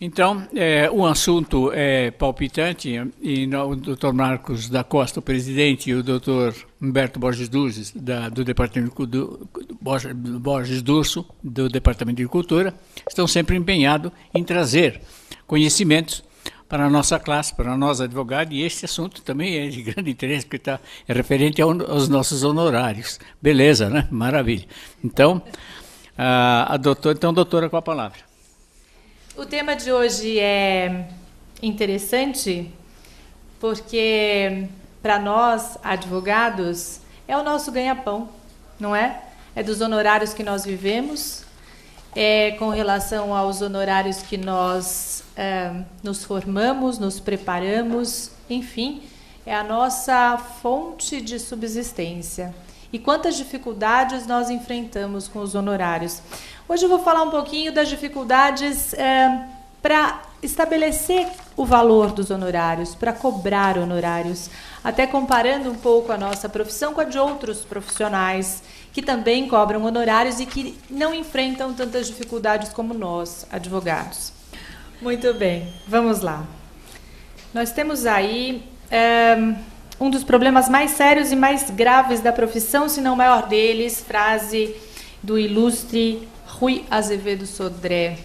Então, o assunto é palpitante e o Dr. Marcos da Costa, o presidente, e o Dr. Humberto Borges Durso, do Departamento Borges Durso, do Departamento de Cultura, estão sempre empenhados em trazer conhecimentos para a nossa classe, para nós advogados, e este assunto também é de grande interesse, porque é referente aos nossos honorários. Beleza, né? Maravilha. Então, doutora, com a palavra. O tema de hoje é interessante porque, para nós, advogados, é o nosso ganha-pão, não é? É dos honorários que nós vivemos, é com relação aos honorários que nós nos formamos, nos preparamos, enfim, é a nossa fonte de subsistência. E quantas dificuldades nós enfrentamos com os honorários. Hoje eu vou falar um pouquinho das dificuldades para estabelecer o valor dos honorários, para cobrar honorários, até comparando um pouco a nossa profissão com a de outros profissionais que também cobram honorários e que não enfrentam tantas dificuldades como nós, advogados. Muito bem, vamos lá. Nós temos aí um dos problemas mais sérios e mais graves da profissão, se não o maior deles, frase do ilustre Rui Azevedo Sodré.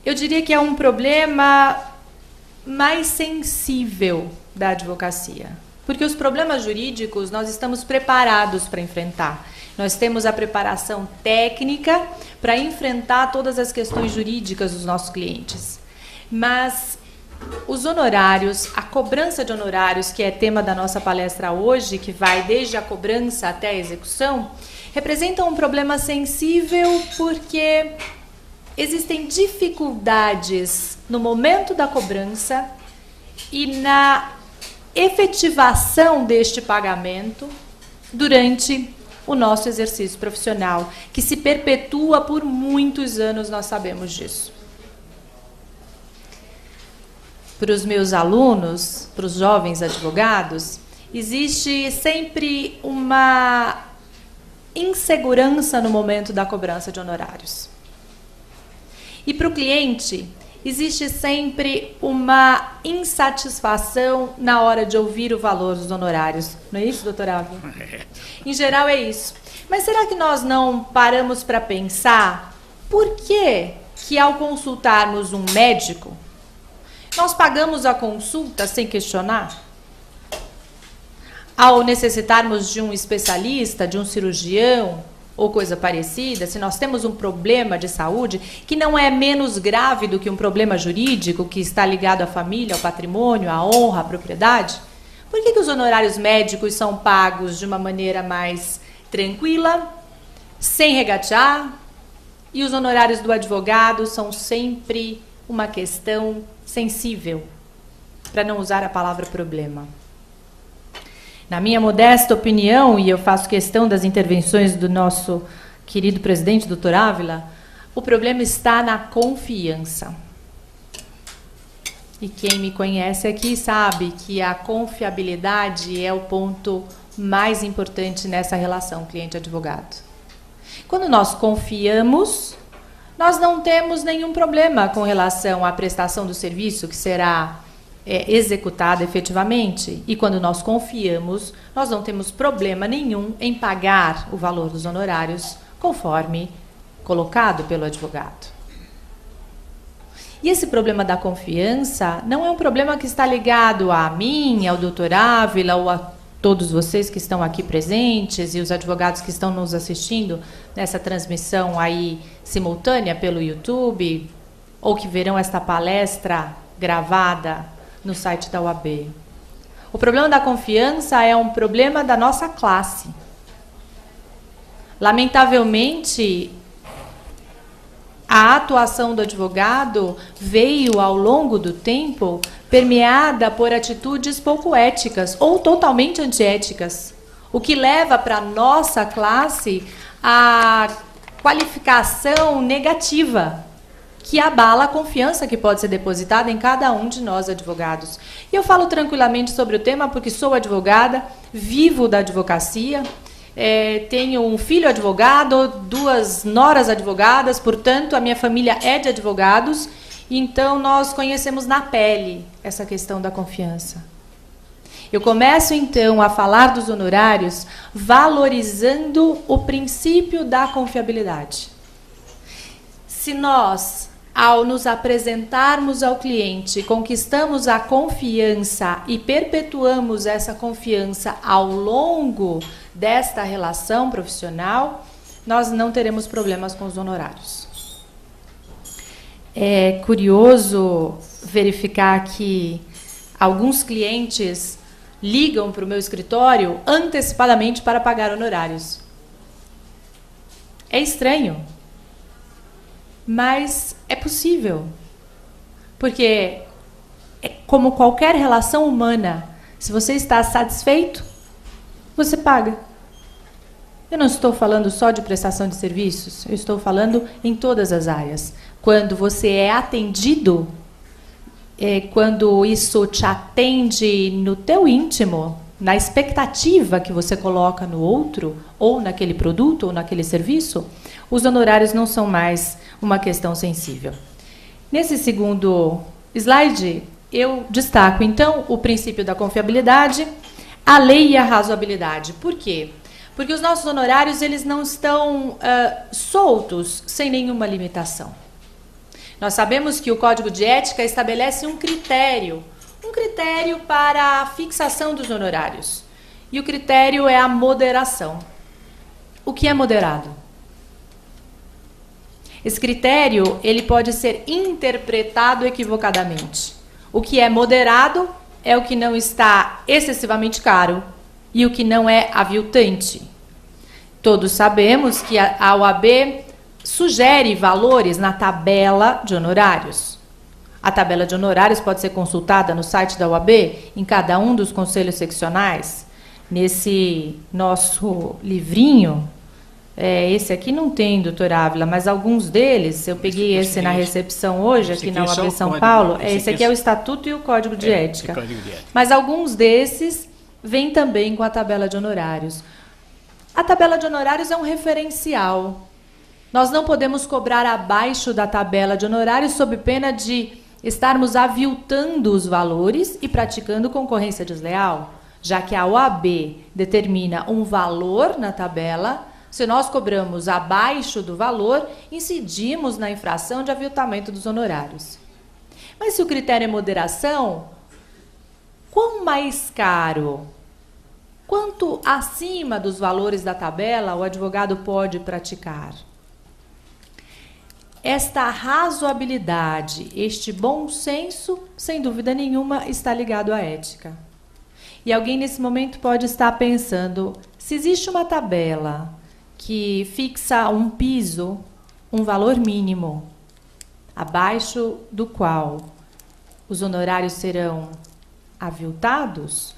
Eu diria que é um problema mais sensível da advocacia, porque os problemas jurídicos nós estamos preparados para enfrentar. Nós temos a preparação técnica para enfrentar todas as questões jurídicas dos nossos clientes. Mas os honorários, a cobrança de honorários, que é tema da nossa palestra hoje, que vai desde a cobrança até a execução, representam um problema sensível porque existem dificuldades no momento da cobrança e na efetivação deste pagamento durante o nosso exercício profissional, que se perpetua por muitos anos, nós sabemos disso. Para os meus alunos, para os jovens advogados, existe sempre uma insegurança no momento da cobrança de honorários. E para o cliente, existe sempre uma insatisfação na hora de ouvir o valor dos honorários. Não é isso, doutora Ávila? Em geral é isso. Mas será que nós não paramos para pensar por que ao consultarmos um médico, nós pagamos a consulta sem questionar? Ao necessitarmos de um especialista, de um cirurgião ou coisa parecida, se nós temos um problema de saúde que não é menos grave do que um problema jurídico que está ligado à família, ao patrimônio, à honra, à propriedade, por que os honorários médicos são pagos de uma maneira mais tranquila, sem regatear, e os honorários do advogado são sempre uma questão sensível, para não usar a palavra problema? Na minha modesta opinião, e eu faço questão das intervenções do nosso querido presidente, doutor Ávila, o problema está na confiança. E quem me conhece aqui sabe que a confiabilidade é o ponto mais importante nessa relação cliente-advogado. Quando nós confiamos, nós não temos nenhum problema com relação à prestação do serviço que será executada efetivamente. E quando nós confiamos, nós não temos problema nenhum em pagar o valor dos honorários conforme colocado pelo advogado. E esse problema da confiança não é um problema que está ligado a mim, ao doutor Ávila ou a todos vocês que estão aqui presentes e os advogados que estão nos assistindo nessa transmissão aí simultânea pelo YouTube ou que verão esta palestra gravada no site da UAB. O problema da confiança é um problema da nossa classe. Lamentavelmente, a atuação do advogado veio, ao longo do tempo, permeada por atitudes pouco éticas ou totalmente antiéticas, o que leva para a nossa classe a qualificação negativa, que abala a confiança que pode ser depositada em cada um de nós, advogados. E eu falo tranquilamente sobre o tema porque sou advogada, vivo da advocacia, tenho um filho advogado, 2 noras advogadas, portanto, a minha família é de advogados, então nós conhecemos na pele essa questão da confiança. Eu começo, então, a falar dos honorários valorizando o princípio da confiabilidade. Se nós, ao nos apresentarmos ao cliente, conquistamos a confiança e perpetuamos essa confiança ao longo desta relação profissional, nós não teremos problemas com os honorários. É curioso verificar que alguns clientes ligam para o meu escritório antecipadamente para pagar honorários. É estranho, mas é possível. Porque, como qualquer relação humana, se você está satisfeito, você paga. Eu não estou falando só de prestação de serviços, eu estou falando em todas as áreas. Quando você é atendido, quando isso te atende no teu íntimo, na expectativa que você coloca no outro, ou naquele produto, ou naquele serviço, os honorários não são mais uma questão sensível. Nesse segundo slide, eu destaco, então, o princípio da confiabilidade, a lei e a razoabilidade. Por quê? Porque os nossos honorários eles não estão soltos, sem nenhuma limitação. Nós sabemos que o Código de Ética estabelece um critério para a fixação dos honorários. E o critério é a moderação. O que é moderado? Esse critério ele pode ser interpretado equivocadamente. O que é moderado é o que não está excessivamente caro e o que não é aviltante. Todos sabemos que a OAB sugere valores na tabela de honorários. A tabela de honorários pode ser consultada no site da OAB, em cada um dos conselhos seccionais. Nesse nosso livrinho, esse aqui não tem, doutor Ávila, mas alguns deles, eu peguei esse na recepção hoje, aqui na OAB São Paulo, esse aqui é o Estatuto e o Código de Ética. Mas alguns desses vêm também com a tabela de honorários. A tabela de honorários é um referencial. Nós não podemos cobrar abaixo da tabela de honorários sob pena de estarmos aviltando os valores e praticando concorrência desleal, já que a OAB determina um valor na tabela. Se nós cobramos abaixo do valor, incidimos na infração de aviltamento dos honorários. Mas se o critério é moderação, quão mais caro, quanto acima dos valores da tabela o advogado pode praticar? Esta razoabilidade, este bom senso, sem dúvida nenhuma, está ligado à ética. E alguém nesse momento pode estar pensando, se existe uma tabela que fixa um piso, um valor mínimo, abaixo do qual os honorários serão aviltados,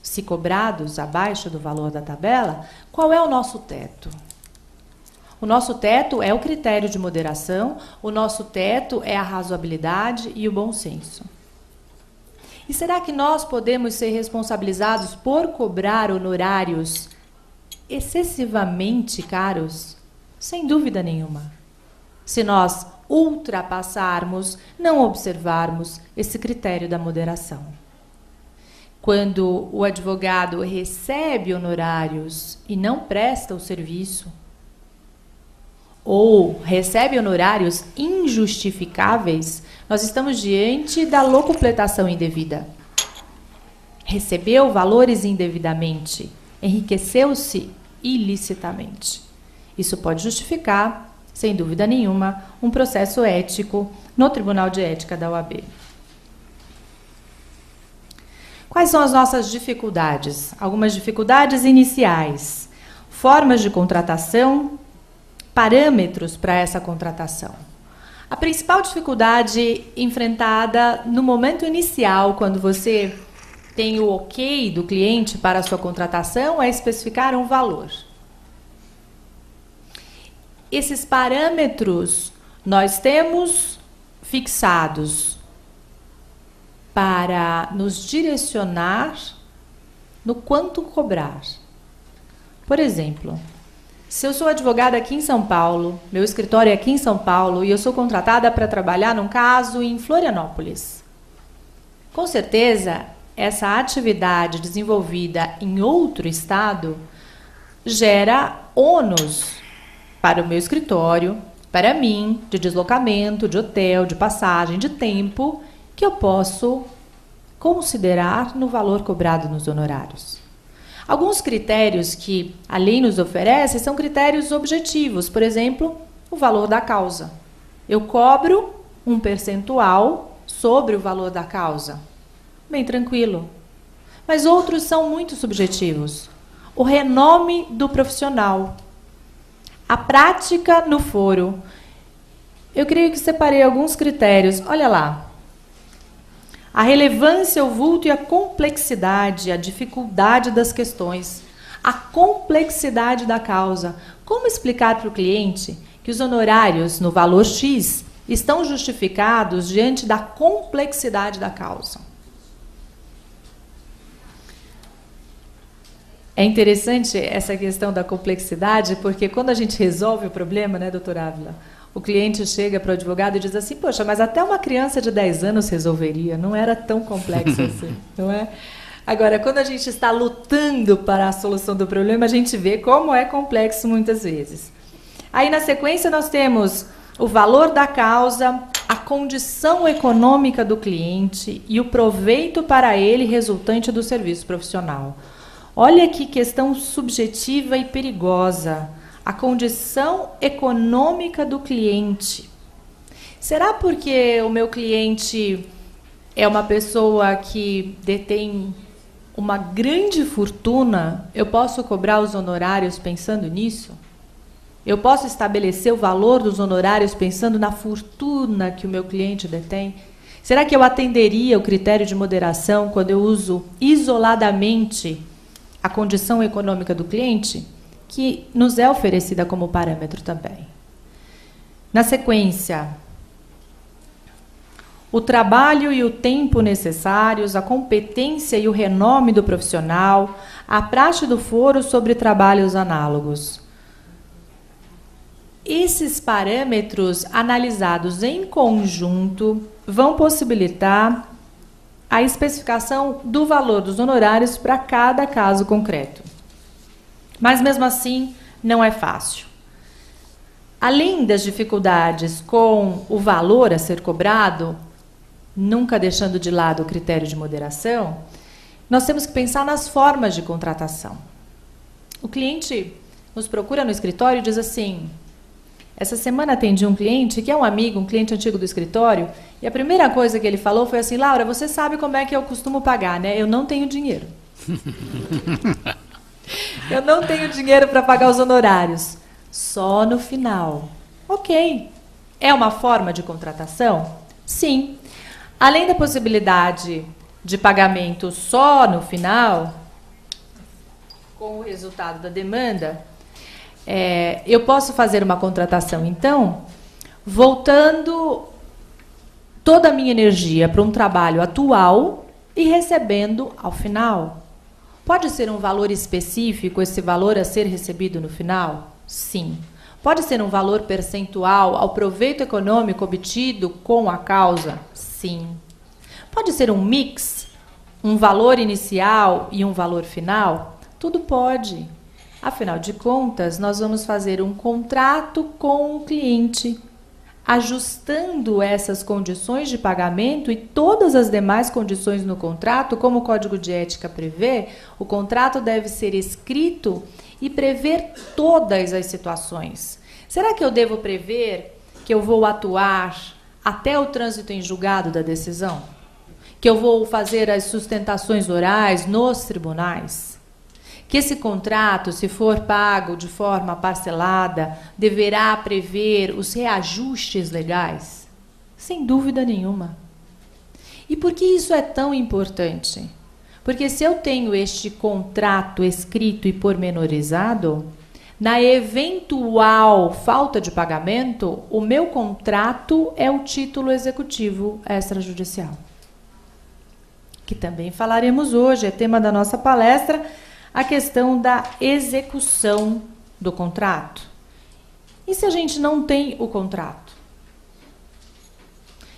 se cobrados abaixo do valor da tabela, qual é o nosso teto? O nosso teto é o critério de moderação, o nosso teto é a razoabilidade e o bom senso. E será que nós podemos ser responsabilizados por cobrar honorários excessivamente caros? Sem dúvida nenhuma. Se nós ultrapassarmos, não observarmos esse critério da moderação. Quando o advogado recebe honorários e não presta o serviço, ou recebe honorários injustificáveis, nós estamos diante da locupletação indevida. Recebeu valores indevidamente, enriqueceu-se ilicitamente. Isso pode justificar, sem dúvida nenhuma, um processo ético no Tribunal de Ética da OAB. Quais são as nossas dificuldades? Algumas dificuldades iniciais. Formas de contratação, parâmetros para essa contratação. A principal dificuldade enfrentada no momento inicial, quando você tem o ok do cliente para a sua contratação, é especificar um valor. Esses parâmetros nós temos fixados para nos direcionar no quanto cobrar. Por exemplo, se eu sou advogada aqui em São Paulo, meu escritório é aqui em São Paulo, e eu sou contratada para trabalhar num caso em Florianópolis. Com certeza, essa atividade desenvolvida em outro estado gera ônus para o meu escritório, para mim, de deslocamento, de hotel, de passagem, de tempo, que eu posso considerar no valor cobrado nos honorários. Alguns critérios que a lei nos oferece são critérios objetivos. Por exemplo, o valor da causa. Eu cobro um percentual sobre o valor da causa. Bem tranquilo. Mas outros são muito subjetivos. O renome do profissional. A prática no foro. Eu creio que separei alguns critérios. Olha lá. A relevância, o vulto e a complexidade, a dificuldade das questões, a complexidade da causa. Como explicar para o cliente que os honorários no valor X estão justificados diante da complexidade da causa? É interessante essa questão da complexidade, porque quando a gente resolve o problema, né, doutora Ávila? O cliente chega para o advogado e diz assim, poxa, mas até uma criança de 10 anos resolveria, não era tão complexo assim, não é? Agora, quando a gente está lutando para a solução do problema, a gente vê como é complexo muitas vezes. Aí, na sequência, nós temos o valor da causa, a condição econômica do cliente e o proveito para ele resultante do serviço profissional. Olha que questão subjetiva e perigosa. A condição econômica do cliente. Será porque o meu cliente é uma pessoa que detém uma grande fortuna, eu posso cobrar os honorários pensando nisso? Eu posso estabelecer o valor dos honorários pensando na fortuna que o meu cliente detém? Será que eu atenderia o critério de moderação quando eu uso isoladamente a condição econômica do cliente? Que nos é oferecida como parâmetro também. Na sequência, o trabalho e o tempo necessários, a competência e o renome do profissional, a praxe do foro sobre trabalhos análogos. Esses parâmetros analisados em conjunto vão possibilitar a especificação do valor dos honorários para cada caso concreto. Mas, mesmo assim, não é fácil. Além das dificuldades com o valor a ser cobrado, nunca deixando de lado o critério de moderação, nós temos que pensar nas formas de contratação. O cliente nos procura no escritório e diz assim, essa semana atendi um cliente que é um amigo, um cliente antigo do escritório, e a primeira coisa que ele falou foi assim, Laura, você sabe como é que eu costumo pagar, né? Eu não tenho dinheiro. Eu não tenho dinheiro para pagar os honorários. Só no final. Ok. É uma forma de contratação? Sim. Além da possibilidade de pagamento só no final, com o resultado da demanda, eu posso fazer uma contratação, então, voltando toda a minha energia para um trabalho atual e recebendo ao final. Pode ser um valor específico, esse valor a ser recebido no final? Sim. Pode ser um valor percentual ao proveito econômico obtido com a causa? Sim. Pode ser um mix, um valor inicial e um valor final? Tudo pode. Afinal de contas, nós vamos fazer um contrato com o cliente, ajustando essas condições de pagamento e todas as demais condições no contrato, como o Código de Ética prevê, o contrato deve ser escrito e prever todas as situações. Será que eu devo prever que eu vou atuar até o trânsito em julgado da decisão? Que eu vou fazer as sustentações orais nos tribunais? Que esse contrato, se for pago de forma parcelada, deverá prever os reajustes legais? Sem dúvida nenhuma. E por que isso é tão importante? Porque se eu tenho este contrato escrito e pormenorizado, na eventual falta de pagamento, o meu contrato é o título executivo extrajudicial. Que também falaremos hoje, é tema da nossa palestra, a questão da execução do contrato. E se a gente não tem o contrato?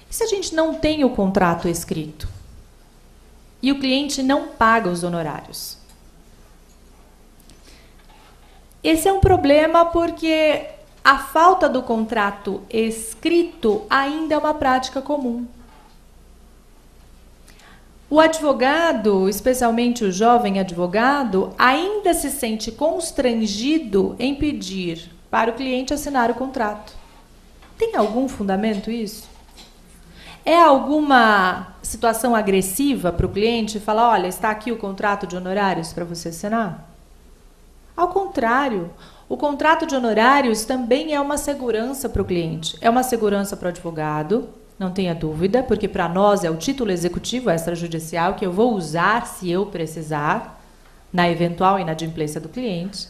E se a gente não tem o contrato escrito? E o cliente não paga os honorários? Esse é um problema porque a falta do contrato escrito ainda é uma prática comum. O advogado, especialmente o jovem advogado, ainda se sente constrangido em pedir para o cliente assinar o contrato. Tem algum fundamento isso? É alguma situação agressiva para o cliente falar, olha, está aqui o contrato de honorários para você assinar? Ao contrário, o contrato de honorários também é uma segurança para o cliente, é uma segurança para o advogado, não tenha dúvida, porque para nós é o título executivo extrajudicial que eu vou usar se eu precisar, na eventual inadimplência do cliente.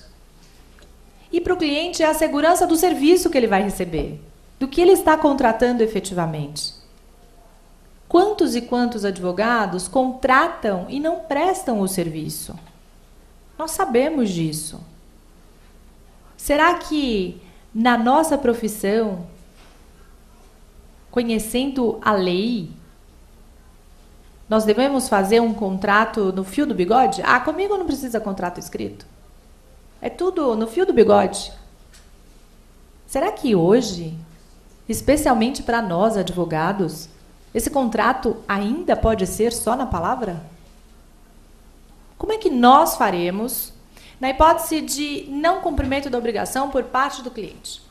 E para o cliente é a segurança do serviço que ele vai receber, do que ele está contratando efetivamente. Quantos e quantos advogados contratam e não prestam o serviço? Nós sabemos disso. Será que na nossa profissão, conhecendo a lei, nós devemos fazer um contrato no fio do bigode? Ah, comigo não precisa contrato escrito. É tudo no fio do bigode. Será que hoje, especialmente para nós advogados, esse contrato ainda pode ser só na palavra? Como é que nós faremos na hipótese de não cumprimento da obrigação por parte do cliente?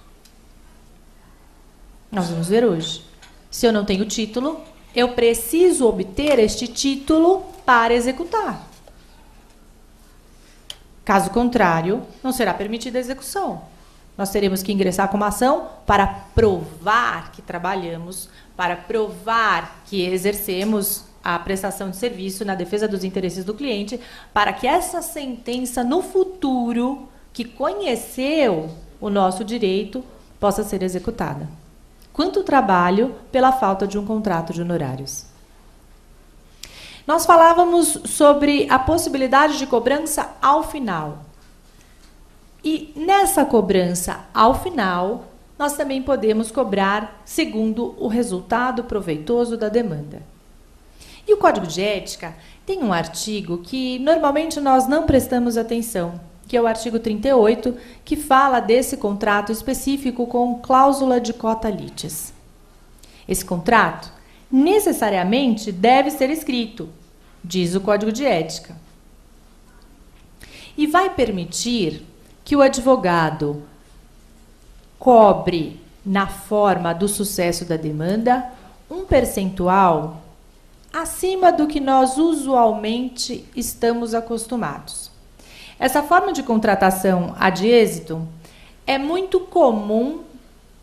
Nós vamos ver hoje. Se eu não tenho título, eu preciso obter este título para executar. Caso contrário, não será permitida a execução. Nós teremos que ingressar com uma ação para provar que trabalhamos, para provar que exercemos a prestação de serviço na defesa dos interesses do cliente, para que essa sentença no futuro, que conheceu o nosso direito, possa ser executada. Quanto trabalho pela falta de um contrato de honorários. Nós falávamos sobre a possibilidade de cobrança ao final. E nessa cobrança ao final, nós também podemos cobrar segundo o resultado proveitoso da demanda. E o Código de Ética tem um artigo que normalmente nós não prestamos atenção, que é o artigo 38, que fala desse contrato específico com cláusula de cota litis. Esse contrato necessariamente deve ser escrito, diz o Código de Ética. E vai permitir que o advogado cobre, na forma do sucesso da demanda, um percentual acima do que nós usualmente estamos acostumados. Essa forma de contratação ad êxito é muito comum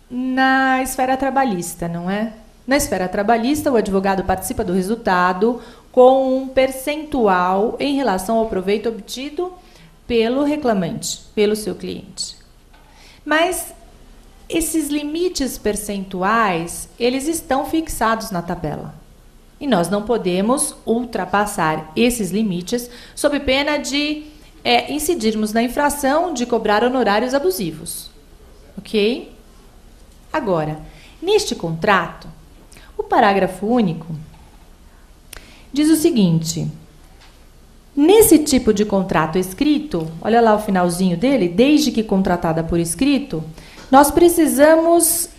na esfera trabalhista, não é? Na esfera trabalhista, o advogado participa do resultado com um percentual em relação ao proveito obtido pelo reclamante, pelo seu cliente. Mas esses limites percentuais, eles estão fixados na tabela. E nós não podemos ultrapassar esses limites sob pena de incidirmos na infração de cobrar honorários abusivos. Ok? Agora, neste contrato, o parágrafo único diz o seguinte: nesse tipo de contrato escrito, olha lá o finalzinho dele, desde que contratada por escrito, nós precisamos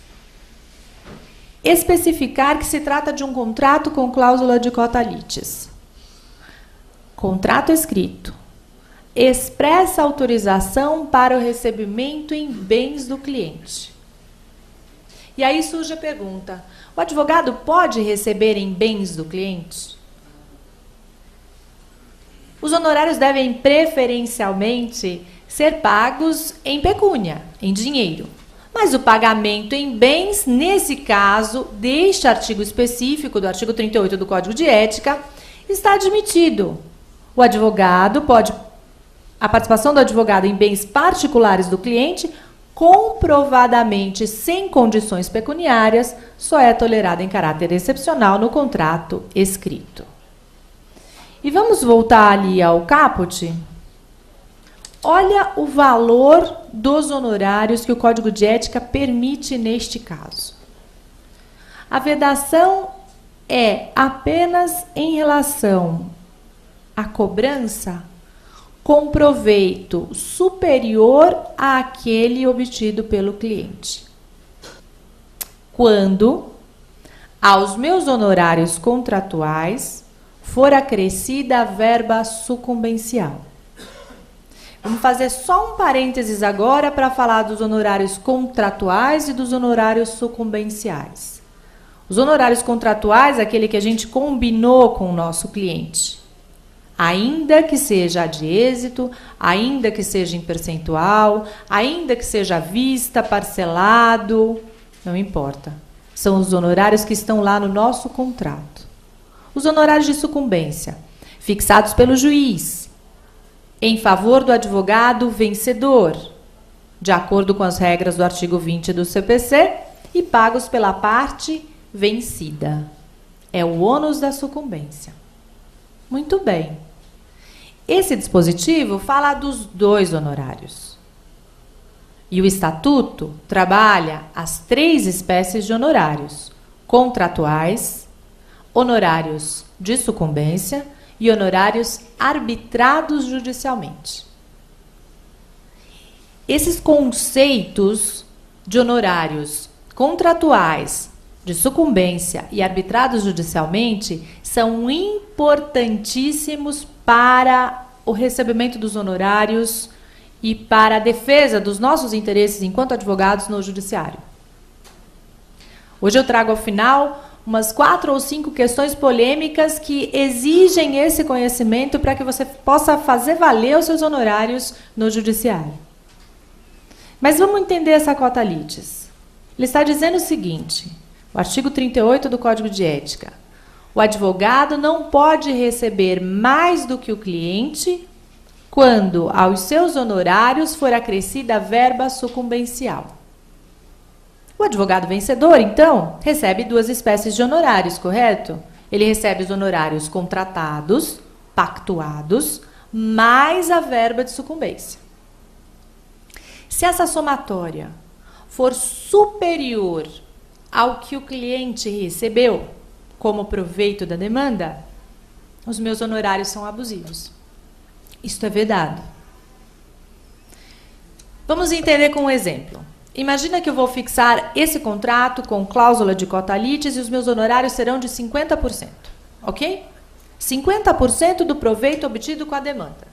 especificar que se trata de um contrato com cláusula de cota litis. Contrato escrito. Expressa autorização para o recebimento em bens do cliente. E aí surge a pergunta: o advogado pode receber em bens do cliente? Os honorários devem preferencialmente ser pagos em pecúnia, em dinheiro. Mas o pagamento em bens, nesse caso, deste artigo específico, do artigo 38 do Código de Ética, está admitido. O advogado pode, a participação do advogado em bens particulares do cliente, comprovadamente sem condições pecuniárias, só é tolerada em caráter excepcional no contrato escrito. E vamos voltar ali ao caput. Olha o valor dos honorários que o Código de Ética permite neste caso. A vedação é apenas em relação à cobrança com proveito superior àquele obtido pelo cliente. Quando aos meus honorários contratuais for acrescida a verba sucumbencial. Vamos fazer só um parênteses agora para falar dos honorários contratuais e dos honorários sucumbenciais. Os honorários contratuais é aquele que a gente combinou com o nosso cliente. Ainda que seja de êxito, ainda que seja em percentual, ainda que seja à vista, parcelado, não importa. São os honorários que estão lá no nosso contrato. Os honorários de sucumbência, fixados pelo juiz, em favor do advogado vencedor, de acordo com as regras do artigo 20 do CPC, e pagos pela parte vencida. É o ônus da sucumbência. Muito bem. Esse dispositivo fala dos dois honorários. E o Estatuto trabalha as 3 espécies de honorários: contratuais, honorários de sucumbência e honorários arbitrados judicialmente. Esses conceitos de honorários contratuais, de sucumbência e arbitrados judicialmente são importantíssimos para o recebimento dos honorários e para a defesa dos nossos interesses enquanto advogados no judiciário. Hoje eu trago ao final umas 4 ou 5 questões polêmicas que exigem esse conhecimento para que você possa fazer valer os seus honorários no judiciário. Mas vamos entender essa cota litis. Ele está dizendo o seguinte, o artigo 38 do Código de Ética: o advogado não pode receber mais do que o cliente quando aos seus honorários for acrescida a verba sucumbencial. O advogado vencedor, então, recebe 2 espécies de honorários, correto? Ele recebe os honorários contratados, pactuados, mais a verba de sucumbência. Se essa somatória for superior ao que o cliente recebeu como proveito da demanda, os meus honorários são abusivos. Isto é vedado. Vamos entender com um exemplo. Imagina que eu vou fixar esse contrato com cláusula de cota litis e os meus honorários serão de 50%, ok? 50% do proveito obtido com a demanda.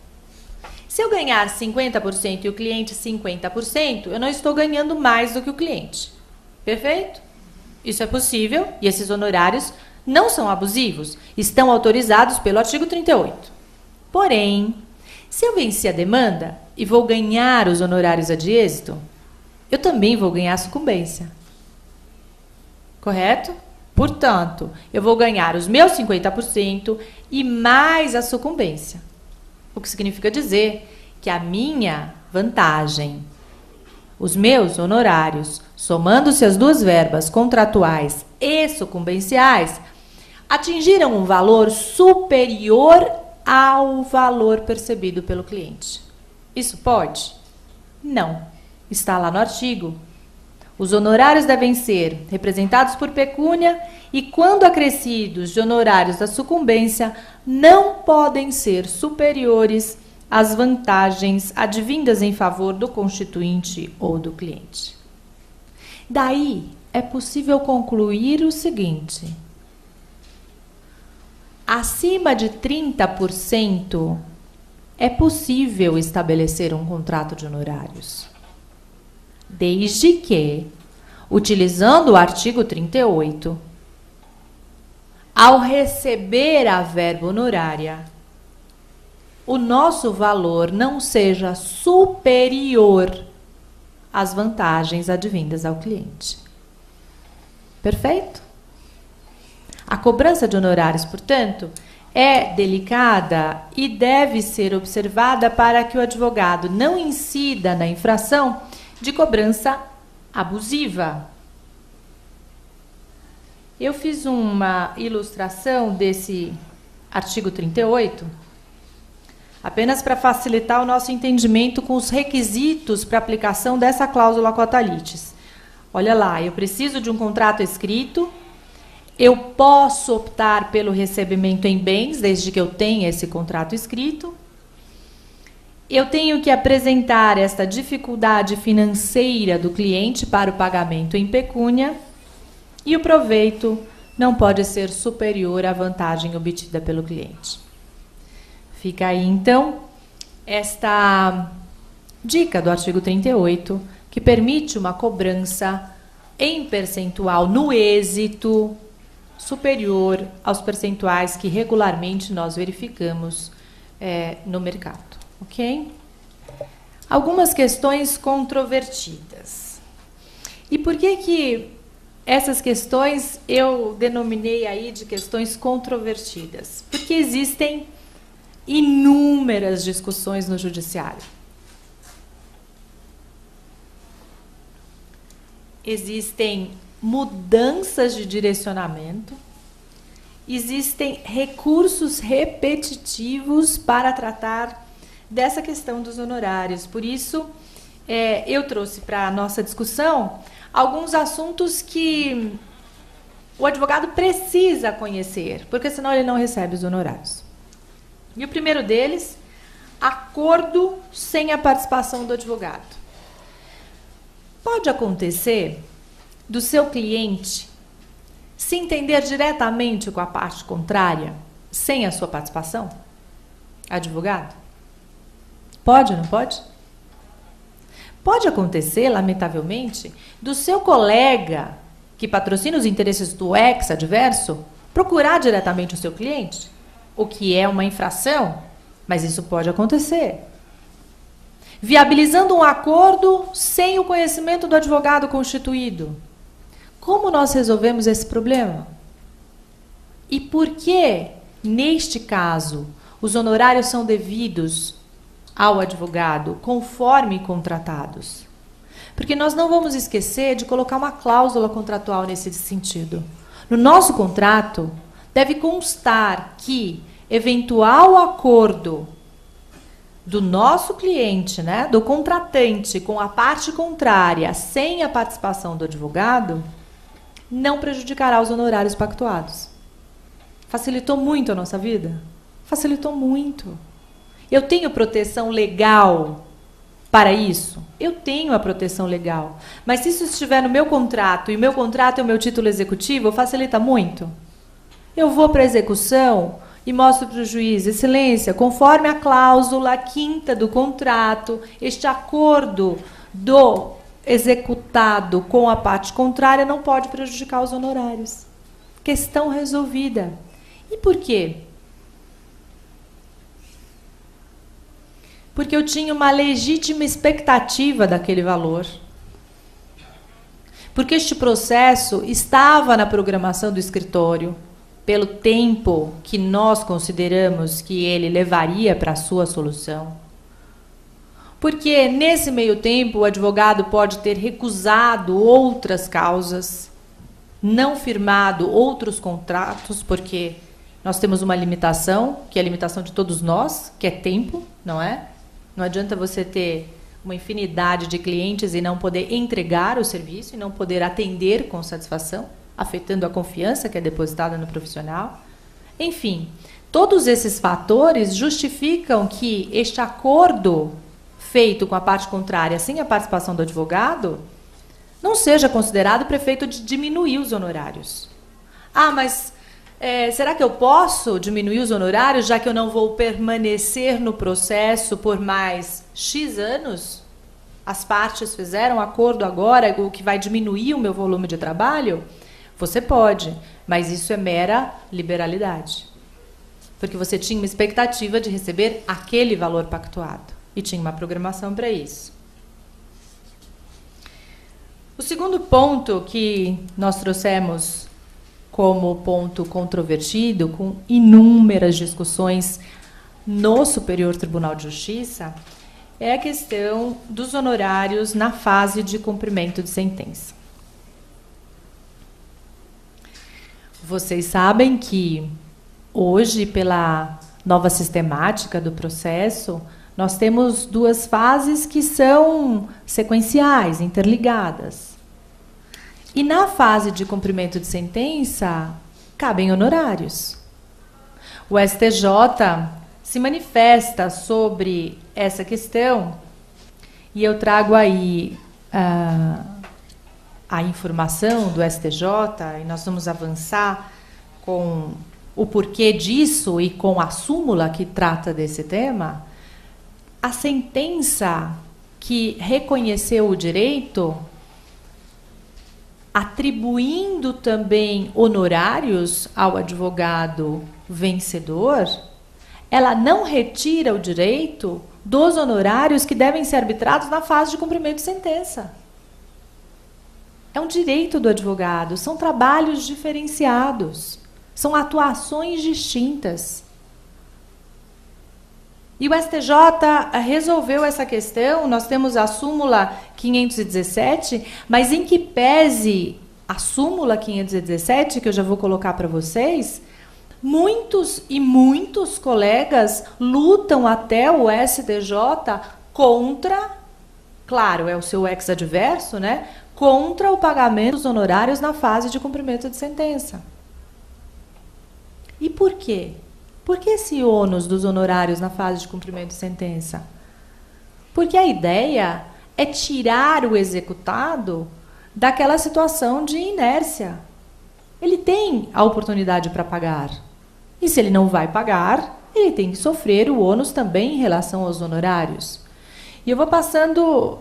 Se eu ganhar 50% e o cliente 50%, eu não estou ganhando mais do que o cliente. Perfeito? Isso é possível e esses honorários não são abusivos, estão autorizados pelo artigo 38. Porém, se eu venci a demanda e vou ganhar os honorários ad êxito, eu também vou ganhar a sucumbência. Correto? Portanto, eu vou ganhar os meus 50% e mais a sucumbência. O que significa dizer que a minha vantagem, os meus honorários, somando-se as 2 verbas contratuais e sucumbenciais, atingiram um valor superior ao valor percebido pelo cliente. Isso pode? Não. Está lá no artigo. Os honorários devem ser representados por pecúnia e, quando acrescidos de honorários da sucumbência, não podem ser superiores às vantagens advindas em favor do constituinte ou do cliente. Daí, é possível concluir o seguinte: acima de 30% é possível estabelecer um contrato de honorários, desde que, utilizando o artigo 38, ao receber a verba honorária, o nosso valor não seja superior às vantagens advindas ao cliente. Perfeito? A cobrança de honorários, portanto, é delicada e deve ser observada para que o advogado não incida na infração de cobrança abusiva. Eu fiz uma ilustração desse artigo 38 apenas para facilitar o nosso entendimento com os requisitos para aplicação dessa cláusula quota litis. Olha lá, eu preciso de um contrato escrito, eu posso optar pelo recebimento em bens, desde que eu tenha esse contrato escrito. Eu tenho que apresentar esta dificuldade financeira do cliente para o pagamento em pecúnia e o proveito não pode ser superior à vantagem obtida pelo cliente. Fica aí, então, esta dica do artigo 38, que permite uma cobrança em percentual no êxito superior aos percentuais que regularmente nós verificamos no mercado. Ok? Algumas questões controvertidas. E por que essas questões eu denominei aí de questões controvertidas? Porque existem inúmeras discussões no judiciário. Existem mudanças de direcionamento, existem recursos repetitivos para tratar dessa questão dos honorários. Por isso, eu trouxe para a nossa discussão alguns assuntos que o advogado precisa conhecer, porque senão ele não recebe os honorários. E o primeiro deles, acordo sem a participação do advogado. Pode acontecer do seu cliente se entender diretamente com a parte contrária, sem a sua participação? Advogado? Pode ou não pode? Pode acontecer, lamentavelmente, do seu colega que patrocina os interesses do ex-adverso procurar diretamente o seu cliente, o que é uma infração, mas isso pode acontecer. Viabilizando um acordo sem o conhecimento do advogado constituído. Como nós resolvemos esse problema? E por que, neste caso, os honorários são devidos ao advogado, conforme contratados? Porque nós não vamos esquecer de colocar uma cláusula contratual nesse sentido. No nosso contrato, deve constar que eventual acordo do nosso cliente, né, do contratante, com a parte contrária, sem a participação do advogado, não prejudicará os honorários pactuados. Facilitou muito a nossa vida? Facilitou muito. Eu tenho proteção legal para isso? Eu tenho a proteção legal. Mas se isso estiver no meu contrato, e o meu contrato é o meu título executivo, facilita muito? Eu vou para a execução e mostro para o juiz, excelência, conforme a cláusula 5ª do contrato, este acordo do executado com a parte contrária não pode prejudicar os honorários. Questão resolvida. E por quê? Porque eu tinha uma legítima expectativa daquele valor. Porque este processo estava na programação do escritório, pelo tempo que nós consideramos que ele levaria para a sua solução. Porque, nesse meio tempo, o advogado pode ter recusado outras causas, não firmado outros contratos, porque nós temos uma limitação, que é a limitação de todos nós, que é tempo, não é? Não adianta você ter uma infinidade de clientes e não poder entregar o serviço, e não poder atender com satisfação, afetando a confiança que é depositada no profissional. Enfim, todos esses fatores justificam que este acordo feito com a parte contrária, sem a participação do advogado, não seja considerado para efeito de diminuir os honorários. Ah, mas será que eu posso diminuir os honorários, já que eu não vou permanecer no processo por mais X anos? As partes fizeram acordo agora, o que vai diminuir o meu volume de trabalho? Você pode, mas isso é mera liberalidade. Porque você tinha uma expectativa de receber aquele valor pactuado. E tinha uma programação para isso. O segundo ponto que nós trouxemos como ponto controvertido, com inúmeras discussões no Superior Tribunal de Justiça, é a questão dos honorários na fase de cumprimento de sentença. Vocês sabem que hoje, pela nova sistemática do processo, nós temos duas fases que são sequenciais, interligadas. E na fase de cumprimento de sentença, cabem honorários. O STJ se manifesta sobre essa questão e eu trago aí a informação do STJ e nós vamos avançar com o porquê disso e com a súmula que trata desse tema. A sentença que reconheceu o direito, atribuindo também honorários ao advogado vencedor, ela não retira o direito dos honorários que devem ser arbitrados na fase de cumprimento de sentença. É um direito do advogado, são trabalhos diferenciados, são atuações distintas. E o STJ resolveu essa questão, nós temos a súmula 517, mas em que pese a súmula 517, que eu já vou colocar para vocês, muitos colegas lutam até o STJ contra, claro, é o seu ex-adverso, né? Contra o pagamento dos honorários na fase de cumprimento de sentença. E por quê? Por que esse ônus dos honorários na fase de cumprimento de sentença? Porque a ideia é tirar o executado daquela situação de inércia. Ele tem a oportunidade para pagar. E se ele não vai pagar, ele tem que sofrer o ônus também em relação aos honorários. E eu vou passando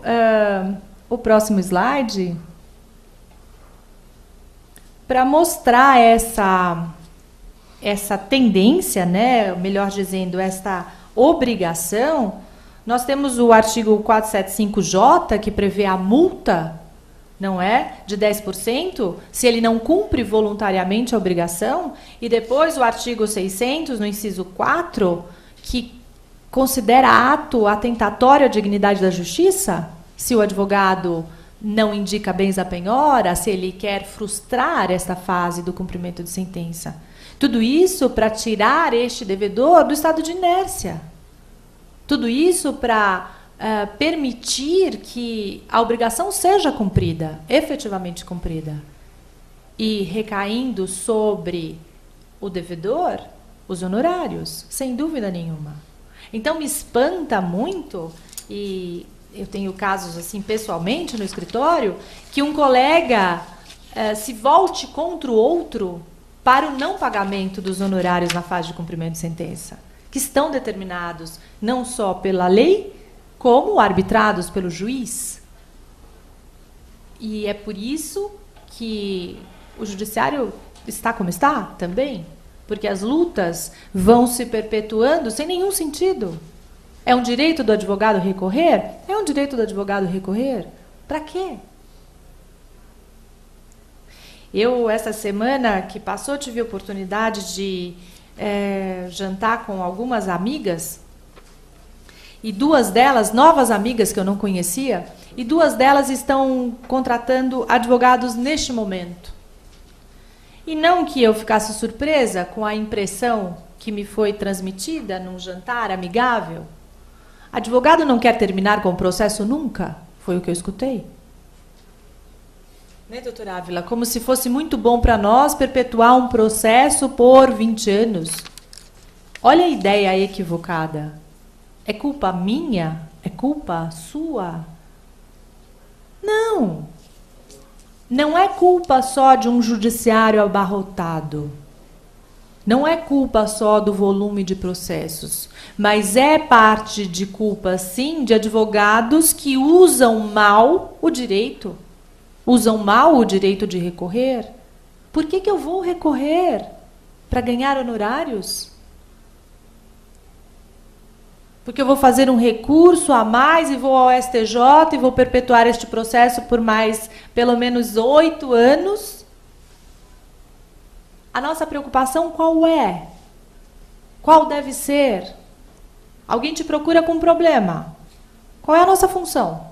o próximo slide para mostrar essa tendência, né? Melhor dizendo, esta obrigação. Nós temos o artigo 475J, que prevê a multa, não é? De 10%, se ele não cumpre voluntariamente a obrigação. E depois o artigo 600, no inciso 4, que considera ato atentatório à dignidade da justiça, se o advogado não indica bens à penhora, se ele quer frustrar esta fase do cumprimento de sentença. Tudo isso para tirar este devedor do estado de inércia. Tudo isso para permitir que a obrigação seja cumprida, efetivamente cumprida. E recaindo sobre o devedor, os honorários, sem dúvida nenhuma. Então, me espanta muito, e eu tenho casos assim pessoalmente no escritório, que um colega se volte contra o outro para o não pagamento dos honorários na fase de cumprimento de sentença, que estão determinados não só pela lei, como arbitrados pelo juiz. E é por isso que o judiciário está como está também, porque as lutas vão se perpetuando sem nenhum sentido. É um direito do advogado recorrer? É um direito do advogado recorrer? Para quê? Eu, essa semana que passou, tive a oportunidade de jantar com algumas amigas, e duas delas, novas amigas que eu não conhecia, e duas delas estão contratando advogados neste momento. E não que eu ficasse surpresa com a impressão que me foi transmitida num jantar amigável. Advogado não quer terminar com o processo nunca? Foi o que eu escutei. Né, doutora Ávila? Como se fosse muito bom para nós perpetuar um processo por 20 anos. Olha a ideia equivocada. É culpa minha? É culpa sua? Não. Não é culpa só de um judiciário abarrotado. Não é culpa só do volume de processos. Mas é parte de culpa, sim, de advogados que usam mal o direito. Usam mal o direito de recorrer. Por que eu vou recorrer? Para ganhar honorários? Porque eu vou fazer um recurso a mais e vou ao STJ e vou perpetuar este processo por mais, pelo menos 8 anos? A nossa preocupação qual é? Qual deve ser? Alguém te procura com um problema. Qual é a nossa função?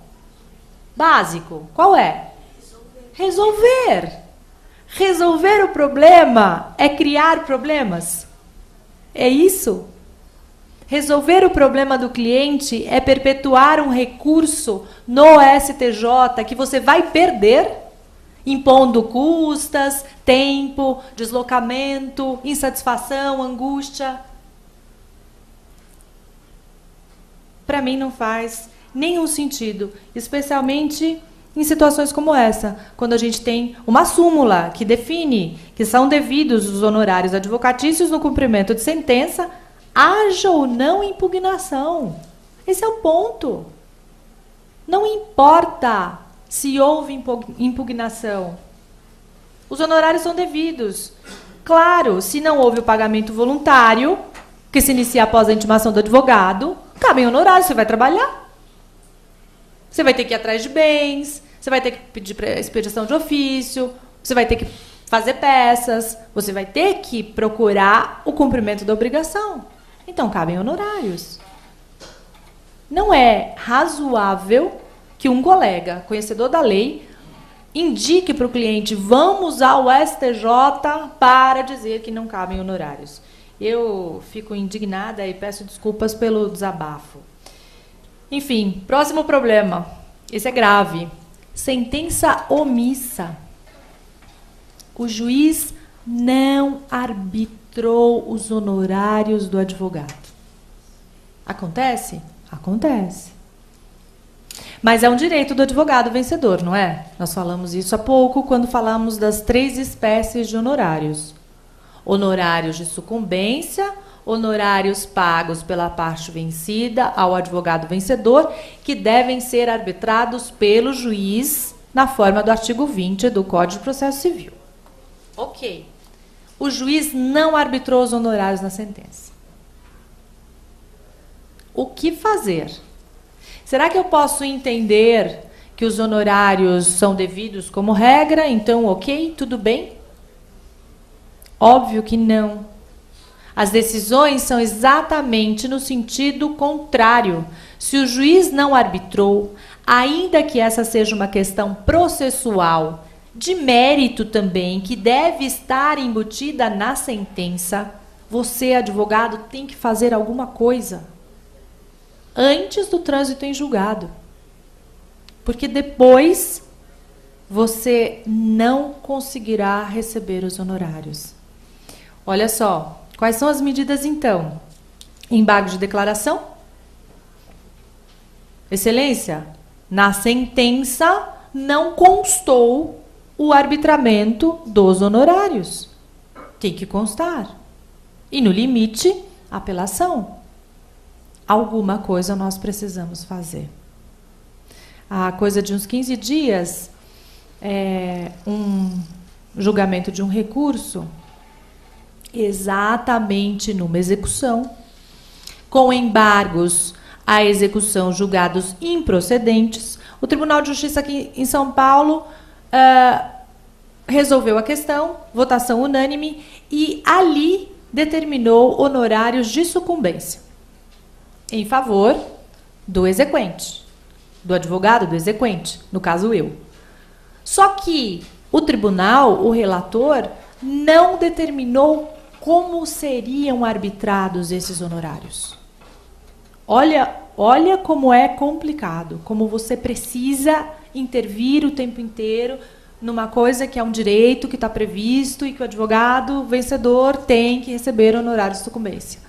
Básico. Qual é? Resolver. Resolver o problema é criar problemas. É isso? Resolver o problema do cliente é perpetuar um recurso no STJ que você vai perder, impondo custas, tempo, deslocamento, insatisfação, angústia. Para mim não faz nenhum sentido, especialmente em situações como essa, quando a gente tem uma súmula que define que são devidos os honorários advocatícios no cumprimento de sentença, haja ou não impugnação. Esse é o ponto. Não importa se houve impugnação. Os honorários são devidos. Claro, se não houve o pagamento voluntário, que se inicia após a intimação do advogado, cabem honorários, você vai trabalhar. Você vai ter que ir atrás de bens, você vai ter que pedir expedição de ofício, você vai ter que fazer peças, você vai ter que procurar o cumprimento da obrigação. Então, cabem honorários. Não é razoável que um colega, conhecedor da lei, indique para o cliente, vamos ao STJ para dizer que não cabem honorários. Eu fico indignada e peço desculpas pelo desabafo. Enfim, próximo problema. Esse é grave. Sentença omissa. O juiz não arbitrou os honorários do advogado. Acontece? Acontece. Mas é um direito do advogado vencedor, não é? Nós falamos isso há pouco quando falamos das 3 espécies de honorários. Honorários de sucumbência, honorários pagos pela parte vencida ao advogado vencedor, que devem ser arbitrados pelo juiz na forma do artigo 20 do Código de Processo Civil. Ok. O juiz não arbitrou os honorários na sentença. O que fazer? Será que eu posso entender que os honorários são devidos como regra, então ok, tudo bem? Óbvio que não. As decisões são exatamente no sentido contrário. Se o juiz não arbitrou, ainda que essa seja uma questão processual, de mérito também, que deve estar embutida na sentença, você, advogado, tem que fazer alguma coisa antes do trânsito em julgado. Porque depois você não conseguirá receber os honorários. Olha só, quais são as medidas então? Embargo de declaração? Excelência, na sentença não constou o arbitramento dos honorários. Tem que constar. E no limite, apelação. Alguma coisa nós precisamos fazer. Há coisa de uns 15 dias, um julgamento de um recurso, exatamente numa execução, com embargos à execução julgados improcedentes, o Tribunal de Justiça aqui em São Paulo resolveu a questão, votação unânime, e ali determinou honorários de sucumbência em favor do exequente, do advogado do exequente, no caso eu. Só que o tribunal, o relator, não determinou como seriam arbitrados esses honorários. Olha como é complicado, como você precisa intervir o tempo inteiro numa coisa que é um direito que está previsto e que o advogado vencedor tem que receber honorários de sucumbência.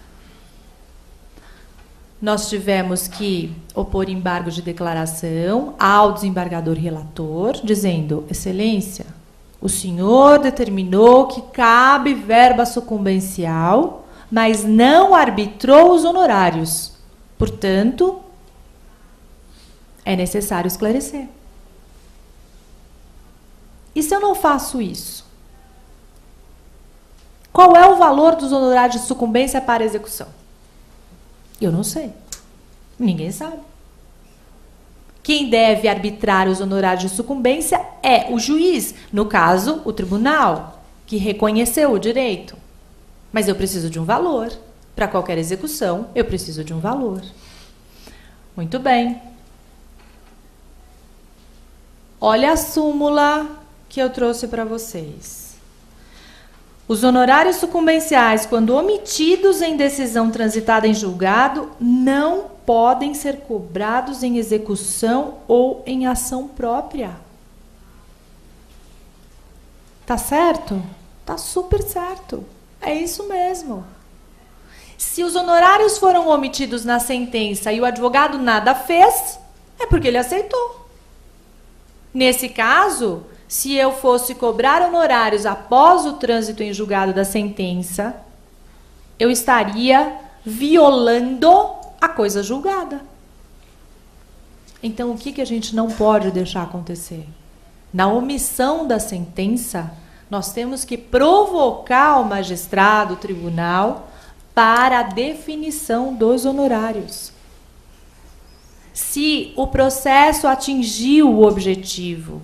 Nós tivemos que opor embargo de declaração ao desembargador relator, dizendo, Excelência, o senhor determinou que cabe verba sucumbencial, mas não arbitrou os honorários. Portanto, é necessário esclarecer. E se eu não faço isso? Qual é o valor dos honorários de sucumbência para execução? Eu não sei. Ninguém sabe. Quem deve arbitrar os honorários de sucumbência é o juiz, no caso, o tribunal, que reconheceu o direito. Mas eu preciso de um valor. Para qualquer execução, eu preciso de um valor. Muito bem. Olha a súmula que eu trouxe para vocês. Os honorários sucumbenciais, quando omitidos em decisão transitada em julgado, não podem ser cobrados em execução ou em ação própria. Tá certo? Tá super certo. É isso mesmo. Se os honorários foram omitidos na sentença e o advogado nada fez, é porque ele aceitou. Nesse caso, se eu fosse cobrar honorários após o trânsito em julgado da sentença, eu estaria violando a coisa julgada. Então, o que a gente não pode deixar acontecer? Na omissão da sentença, nós temos que provocar o magistrado, o tribunal, para a definição dos honorários. Se o processo atingiu o objetivo,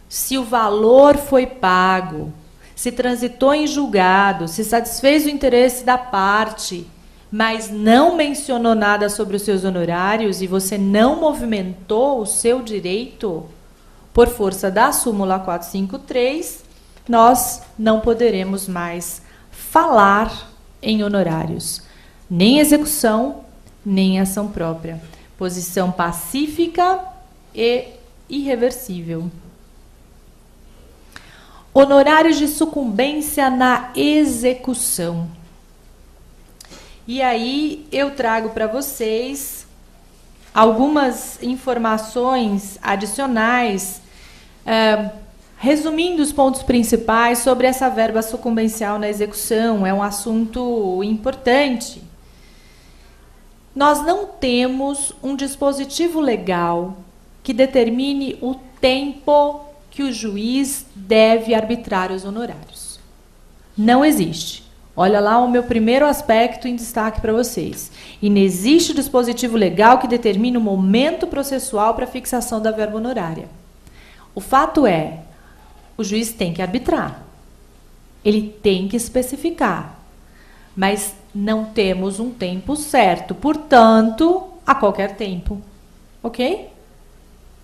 se o valor foi pago, se transitou em julgado, se satisfez o interesse da parte, mas não mencionou nada sobre os seus honorários e você não movimentou o seu direito por força da súmula 453, nós não poderemos mais falar em honorários, nem execução, nem ação própria. Posição pacífica e irreversível. Honorários de sucumbência na execução. E aí eu trago para vocês algumas informações adicionais, resumindo os pontos principais sobre essa verba sucumbencial na execução. É um assunto importante. Nós não temos um dispositivo legal que determine o tempo que o juiz deve arbitrar os honorários. Não existe. Olha lá o meu primeiro aspecto em destaque para vocês. Inexiste dispositivo legal que determine o momento processual para a fixação da verba honorária. O fato é, o juiz tem que arbitrar. Ele tem que especificar. Mas não temos um tempo certo. Portanto, a qualquer tempo. Ok?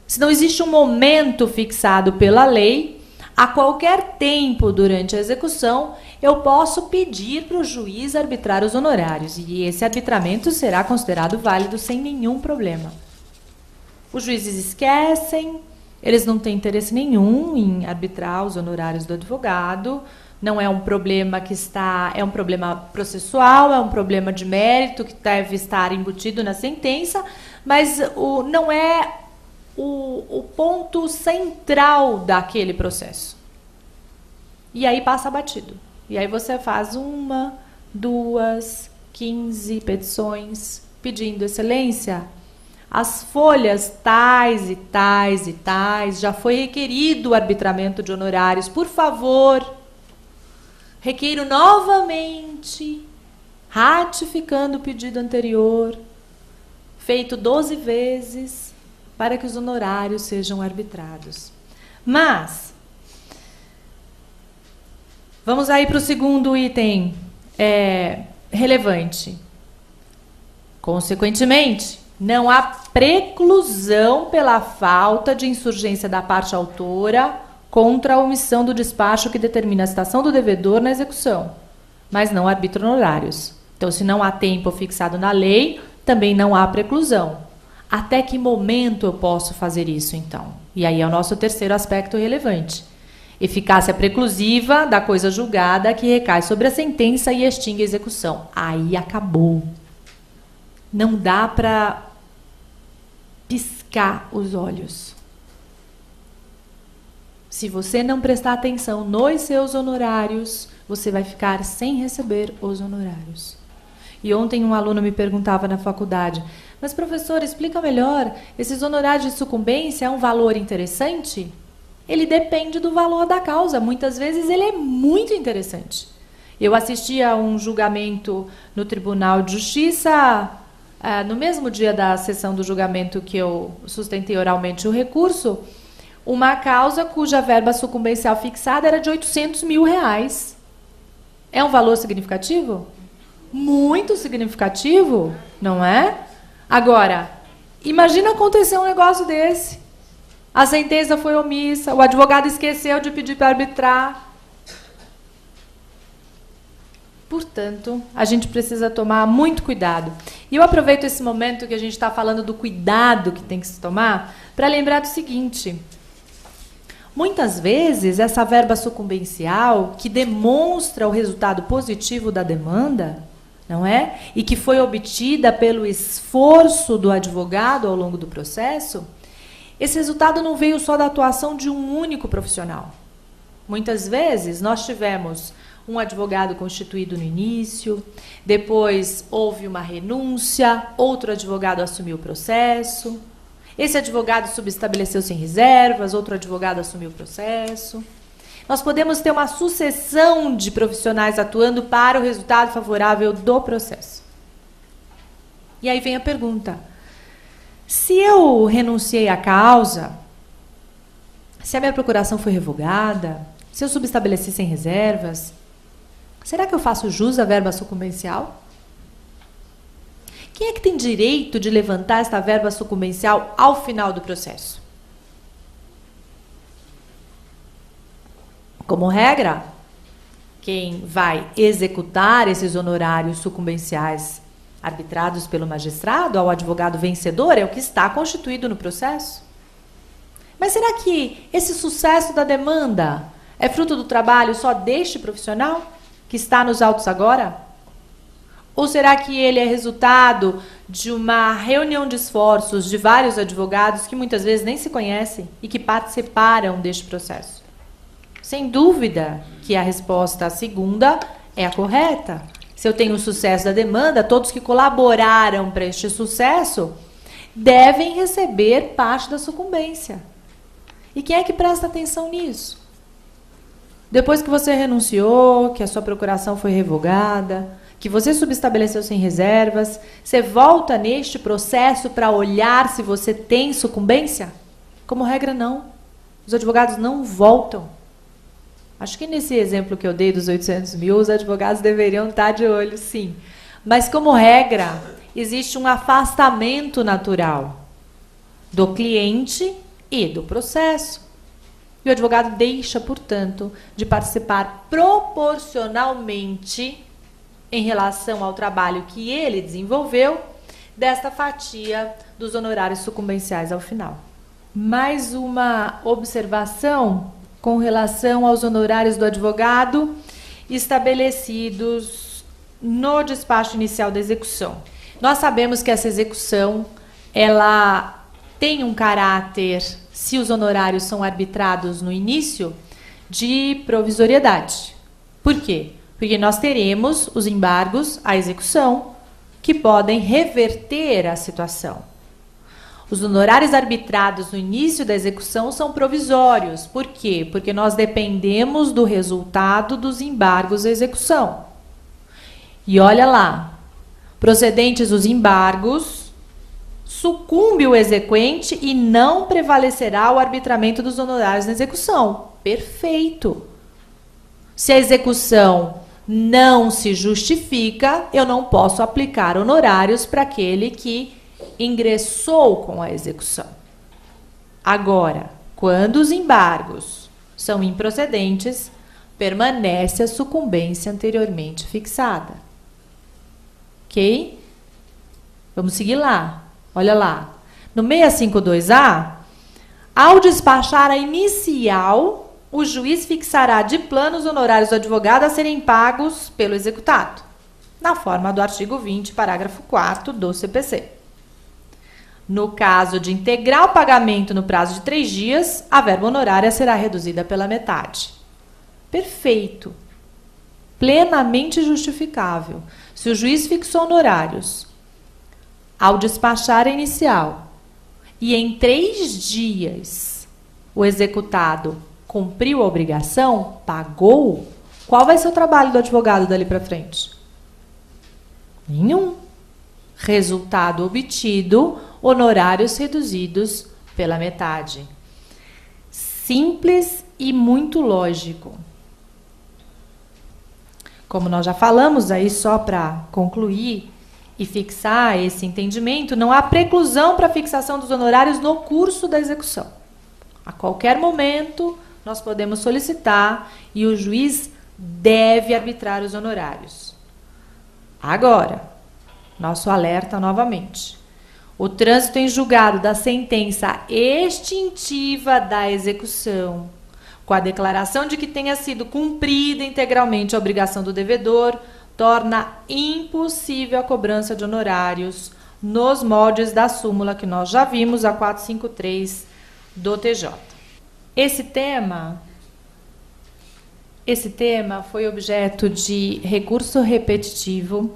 Se não existe um momento fixado pela lei, a qualquer tempo durante a execução, eu posso pedir para o juiz arbitrar os honorários. E esse arbitramento será considerado válido sem nenhum problema. Os juízes esquecem, eles não têm interesse nenhum em arbitrar os honorários do advogado. Não é um problema é um problema processual, é um problema de mérito que deve estar embutido na sentença, mas não é o ponto central daquele processo. E aí passa batido. E aí você faz 1, 2, 15 petições pedindo excelência. As folhas tais e tais e tais, já foi requerido o arbitramento de honorários. Por favor, requeiro novamente, ratificando o pedido anterior, feito 12 vezes, para que os honorários sejam arbitrados. Mas, vamos aí para o segundo item relevante. Consequentemente, não há preclusão pela falta de insurgência da parte autora contra a omissão do despacho que determina a citação do devedor na execução, mas não arbitra honorários. Então, se não há tempo fixado na lei, também não há preclusão. Até que momento eu posso fazer isso, então? E aí é o nosso terceiro aspecto relevante. Eficácia preclusiva da coisa julgada que recai sobre a sentença e extingue a execução. Aí acabou. Não dá para piscar os olhos. Se você não prestar atenção nos seus honorários, você vai ficar sem receber os honorários. E ontem um aluno me perguntava na faculdade, mas professor, explica melhor, esses honorários de sucumbência é um valor interessante? Ele depende do valor da causa, muitas vezes ele é muito interessante. Eu assisti a um julgamento no Tribunal de Justiça, no mesmo dia da sessão do julgamento que eu sustentei oralmente o recurso, uma causa cuja verba sucumbencial fixada era de R$800 mil. É um valor significativo? Muito significativo, não é? Agora, imagina acontecer um negócio desse. A sentença foi omissa, o advogado esqueceu de pedir para arbitrar. Portanto, a gente precisa tomar muito cuidado. E eu aproveito esse momento que a gente está falando do cuidado que tem que se tomar para lembrar do seguinte. Muitas vezes, essa verba sucumbencial, que demonstra o resultado positivo da demanda, não é? E que foi obtida pelo esforço do advogado ao longo do processo, esse resultado não veio só da atuação de um único profissional. Muitas vezes, nós tivemos um advogado constituído no início, depois houve uma renúncia, outro advogado assumiu o processo, esse advogado subestabeleceu-se em reservas, outro advogado assumiu o processo. Nós podemos ter uma sucessão de profissionais atuando para o resultado favorável do processo. E aí vem a pergunta: se eu renunciei à causa, se a minha procuração foi revogada, se eu subestabeleci sem reservas, será que eu faço jus à verba sucumbencial? Quem é que tem direito de levantar esta verba sucumbencial ao final do processo? Como regra, quem vai executar esses honorários sucumbenciais arbitrados pelo magistrado ao advogado vencedor é o que está constituído no processo. Mas será que esse sucesso da demanda é fruto do trabalho só deste profissional que está nos autos agora? Ou será que ele é resultado de uma reunião de esforços de vários advogados que muitas vezes nem se conhecem e que participaram deste processo? Sem dúvida que a resposta segunda é a correta. Se eu tenho o sucesso da demanda, todos que colaboraram para este sucesso devem receber parte da sucumbência. E quem é que presta atenção nisso? Depois que você renunciou, que a sua procuração foi revogada, que você subestabeleceu sem reservas, você volta neste processo para olhar se você tem sucumbência? Como regra, não. Os advogados não voltam. Acho que nesse exemplo que eu dei dos 800 mil, os advogados deveriam estar de olho, sim. Mas, como regra, existe um afastamento natural do cliente e do processo. E o advogado deixa, portanto, de participar proporcionalmente em relação ao trabalho que ele desenvolveu desta fatia dos honorários sucumbenciais ao final. Mais uma observação com relação aos honorários do advogado estabelecidos no despacho inicial da execução. Nós sabemos que essa execução, ela tem um caráter, se os honorários são arbitrados no início, de provisoriedade. Por quê? Porque nós teremos os embargos à execução que podem reverter a situação. Os honorários arbitrados no início da execução são provisórios. Por quê? Porque nós dependemos do resultado dos embargos à execução. E olha lá, procedentes os embargos, sucumbe o exequente e não prevalecerá o arbitramento dos honorários na execução. Perfeito. Se a execução não se justifica, eu não posso aplicar honorários para aquele que ingressou com a execução. Agora, quando os embargos são improcedentes, permanece a sucumbência anteriormente fixada. Ok? Vamos seguir lá. Olha lá. No 652A, ao despachar a inicial, o juiz fixará de plano os honorários do advogado a serem pagos pelo executado, na forma do artigo 20, parágrafo 4º do CPC. No caso de integral pagamento no prazo de 3 dias, a verba honorária será reduzida pela metade. Perfeito. Plenamente justificável. Se o juiz fixou honorários ao despachar a inicial e em 3 dias o executado cumpriu a obrigação, pagou, qual vai ser o trabalho do advogado dali para frente? Nenhum. Resultado obtido, honorários reduzidos pela metade. Simples e muito lógico. Como nós já falamos, aí só para concluir e fixar esse entendimento, não há preclusão para a fixação dos honorários no curso da execução. A qualquer momento, nós podemos solicitar e o juiz deve arbitrar os honorários. Agora, nosso alerta novamente. O trânsito em julgado da sentença extintiva da execução, com a declaração de que tenha sido cumprida integralmente a obrigação do devedor, torna impossível a cobrança de honorários nos moldes da súmula que nós já vimos, a 453 do TJ. Esse tema foi objeto de recurso repetitivo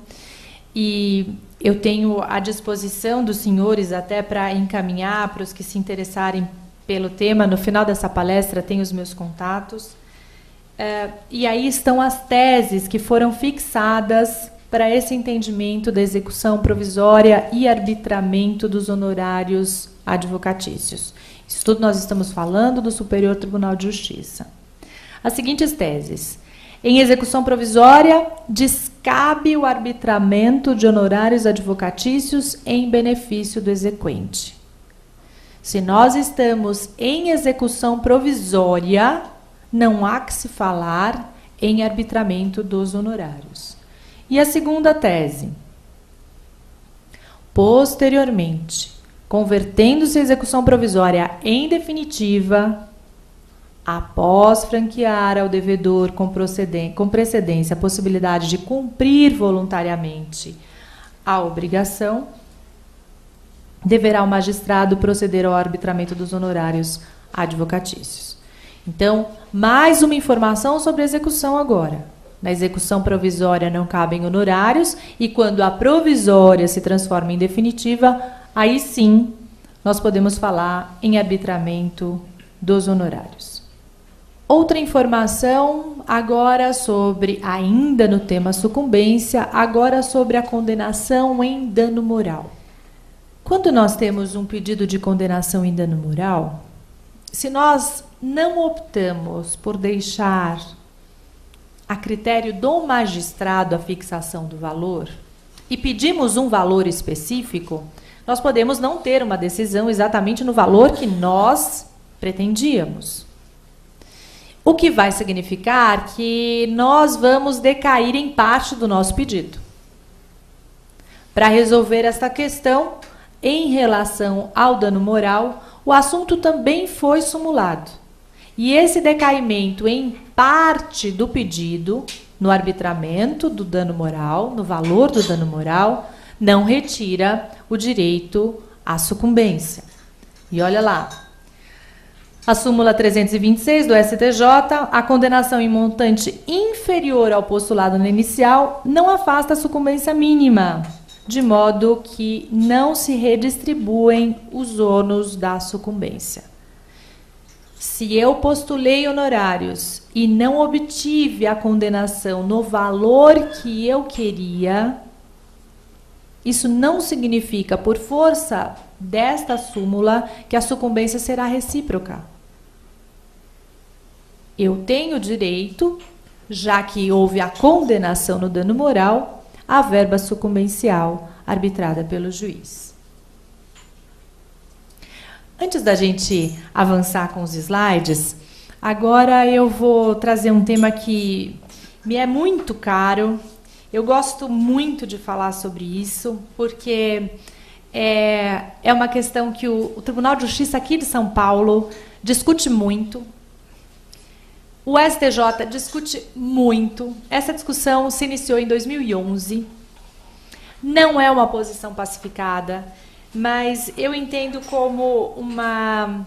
e eu tenho à disposição dos senhores até para encaminhar para os que se interessarem pelo tema. No final dessa palestra tem os meus contatos. E aí estão as teses que foram fixadas para esse entendimento da execução provisória e arbitramento dos honorários advocatícios. Isso tudo nós estamos falando do Superior Tribunal de Justiça. As seguintes teses. Em execução provisória, descabe o arbitramento de honorários advocatícios em benefício do exequente. Se nós estamos em execução provisória, não há que se falar em arbitramento dos honorários. E a segunda tese. Posteriormente, convertendo-se a execução provisória em definitiva, após franquear ao devedor com precedência a possibilidade de cumprir voluntariamente a obrigação, deverá o magistrado proceder ao arbitramento dos honorários advocatícios. Então, mais uma informação sobre a execução agora. Na execução provisória não cabem honorários e quando a provisória se transforma em definitiva, aí sim nós podemos falar em arbitramento dos honorários. Outra informação agora sobre, ainda no tema sucumbência, agora sobre a condenação em dano moral. Quando nós temos um pedido de condenação em dano moral, se nós não optamos por deixar a critério do magistrado a fixação do valor e pedimos um valor específico, nós podemos não ter uma decisão exatamente no valor que nós pretendíamos. O que vai significar que nós vamos decair em parte do nosso pedido. Para resolver esta questão, em relação ao dano moral, o assunto também foi sumulado. E esse decaimento em parte do pedido, no arbitramento do dano moral, no valor do dano moral, não retira o direito à sucumbência. E olha lá. A súmula 326 do STJ, a condenação em montante inferior ao postulado no inicial não afasta a sucumbência mínima, de modo que não se redistribuem os ônus da sucumbência. Se eu postulei honorários e não obtive a condenação no valor que eu queria, isso não significa, por força desta súmula, que a sucumbência será recíproca. Eu tenho direito, já que houve a condenação no dano moral, à verba sucumbencial arbitrada pelo juiz. Antes da gente avançar com os slides, agora eu vou trazer um tema que me é muito caro. Eu gosto muito de falar sobre isso, porque é uma questão que o Tribunal de Justiça aqui de São Paulo discute muito. O STJ discute muito. Essa discussão se iniciou em 2011. Não é uma posição pacificada, mas eu entendo como uma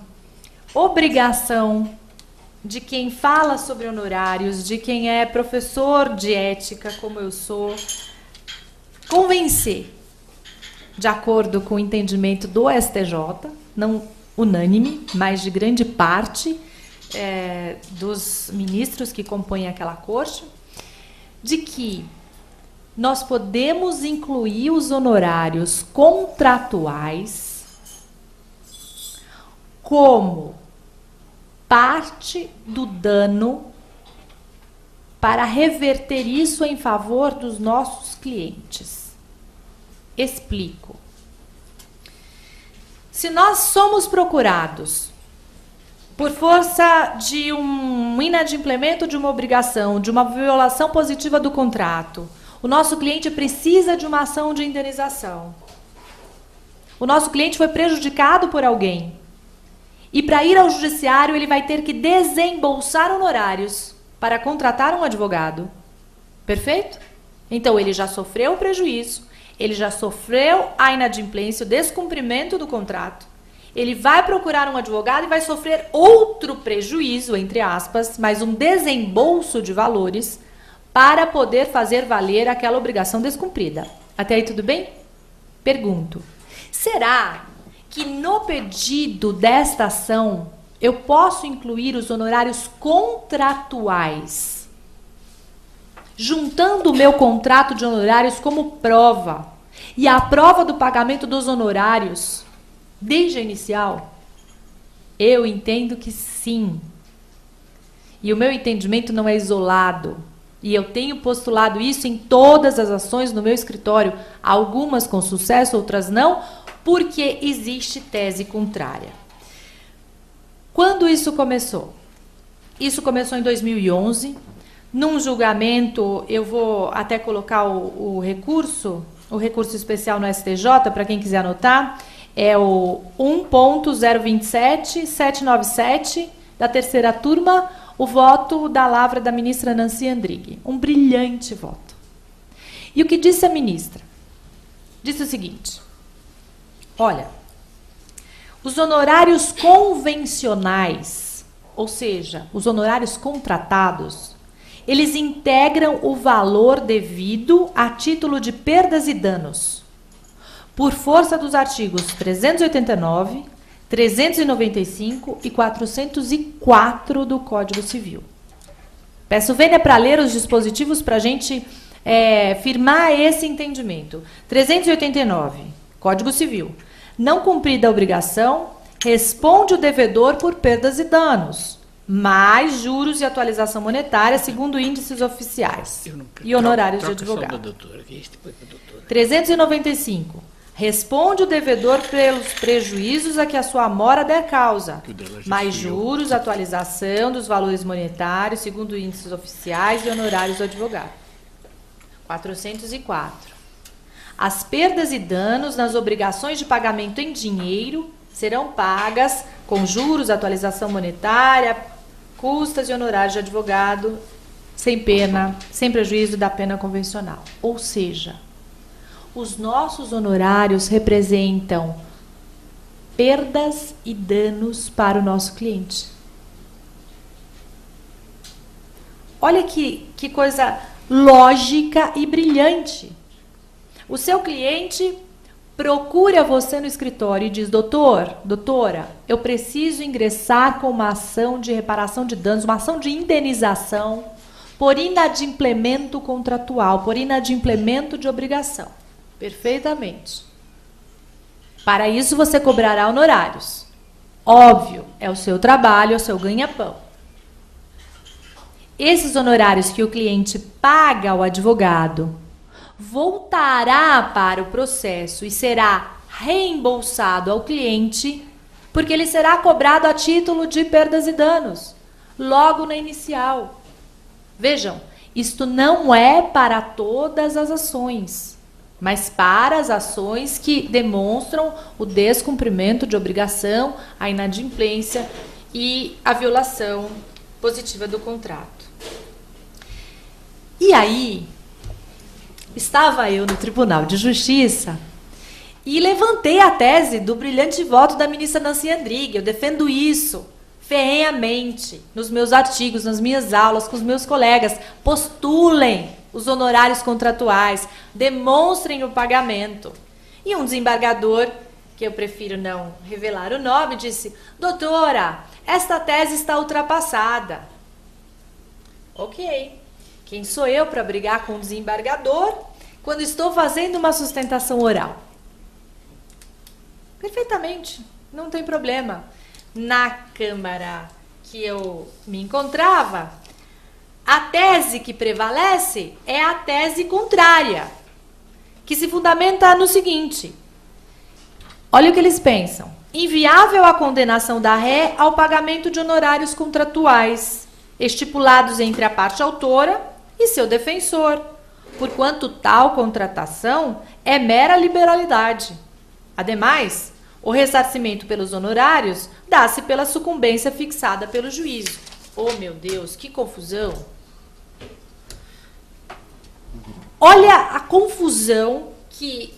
obrigação de quem fala sobre honorários, de quem é professor de ética, como eu sou, convencer, de acordo com o entendimento do STJ, não unânime, mas de grande parte dos ministros que compõem aquela corte, de que nós podemos incluir os honorários contratuais como parte do dano para reverter isso em favor dos nossos clientes. Explico. Se nós somos procurados por força de um inadimplemento de uma obrigação, de uma violação positiva do contrato, O nosso cliente precisa de uma ação de indenização. O nosso cliente foi prejudicado por alguém. E para ir ao judiciário, ele vai ter que desembolsar honorários para contratar um advogado. Perfeito? Então, ele já sofreu o prejuízo, ele já sofreu a inadimplência, o descumprimento do contrato. Ele vai procurar um advogado e vai sofrer outro prejuízo, entre aspas, mais um desembolso de valores para poder fazer valer aquela obrigação descumprida. Até aí tudo bem? Pergunto, será que no pedido desta ação eu posso incluir os honorários contratuais, juntando o meu contrato de honorários como prova e a prova do pagamento dos honorários desde a inicial? Eu entendo que sim. E o meu entendimento não é isolado. E eu tenho postulado isso em todas as ações no meu escritório, algumas com sucesso, outras não, porque existe tese contrária. Quando isso começou? Isso começou em 2011, num julgamento, eu vou até colocar o recurso especial no STJ, para quem quiser anotar, é o 1.027.797 da terceira turma, o voto da lavra da ministra Nancy Andrighi. Um brilhante voto. E o que disse a ministra? Disse o seguinte: olha, os honorários convencionais, ou seja, os honorários contratados, eles integram o valor devido a título de perdas e danos, por força dos artigos 389, 395 e 404 do Código Civil. Peço Vênia para ler os dispositivos para a gente firmar esse entendimento. 389, Código Civil. Não cumprida a obrigação, responde o devedor por perdas e danos, mais juros e atualização monetária, segundo índices oficiais e honorários de advogado. 395. Responde o devedor pelos prejuízos a que a sua mora der causa, mais juros, atualização dos valores monetários, segundo índices oficiais e honorários do advogado. 404. As perdas e danos nas obrigações de pagamento em dinheiro serão pagas com juros, atualização monetária, custas e honorários de advogado, sem pena, sem prejuízo da pena convencional. Ou seja, os nossos honorários representam perdas e danos para o nosso cliente. Olha que coisa lógica e brilhante. O seu cliente procura você no escritório e diz: doutora, eu preciso ingressar com uma ação de reparação de danos, uma ação de indenização por inadimplemento contratual, por inadimplemento de obrigação. Perfeitamente. Para isso você cobrará honorários. Óbvio, é o seu trabalho, é o seu ganha-pão. Esses honorários que o cliente paga ao advogado voltará para o processo e será reembolsado ao cliente, porque ele será cobrado a título de perdas e danos, logo na inicial. Vejam, isto não é para todas as ações, mas para as ações que demonstram o descumprimento de obrigação, a inadimplência e a violação positiva do contrato. E aí, estava eu no Tribunal de Justiça e levantei a tese do brilhante voto da ministra Nancy Andrighi. Eu defendo isso ferrenhamente nos meus artigos, nas minhas aulas, com os meus colegas. Postulem os honorários contratuais, demonstrem o pagamento. E um desembargador, que eu prefiro não revelar o nome, disse: doutora, esta tese está ultrapassada. Ok. Quem sou eu para brigar com o desembargador quando estou fazendo uma sustentação oral? Perfeitamente, não tem problema. Na Câmara que eu me encontrava, a tese que prevalece é a tese contrária, que se fundamenta no seguinte: olha o que eles pensam. Inviável a condenação da ré ao pagamento de honorários contratuais estipulados entre a parte autora e seu defensor, porquanto tal contratação é mera liberalidade. Ademais, o ressarcimento pelos honorários dá-se pela sucumbência fixada pelo juízo. Oh, meu Deus, que confusão! Olha a confusão que...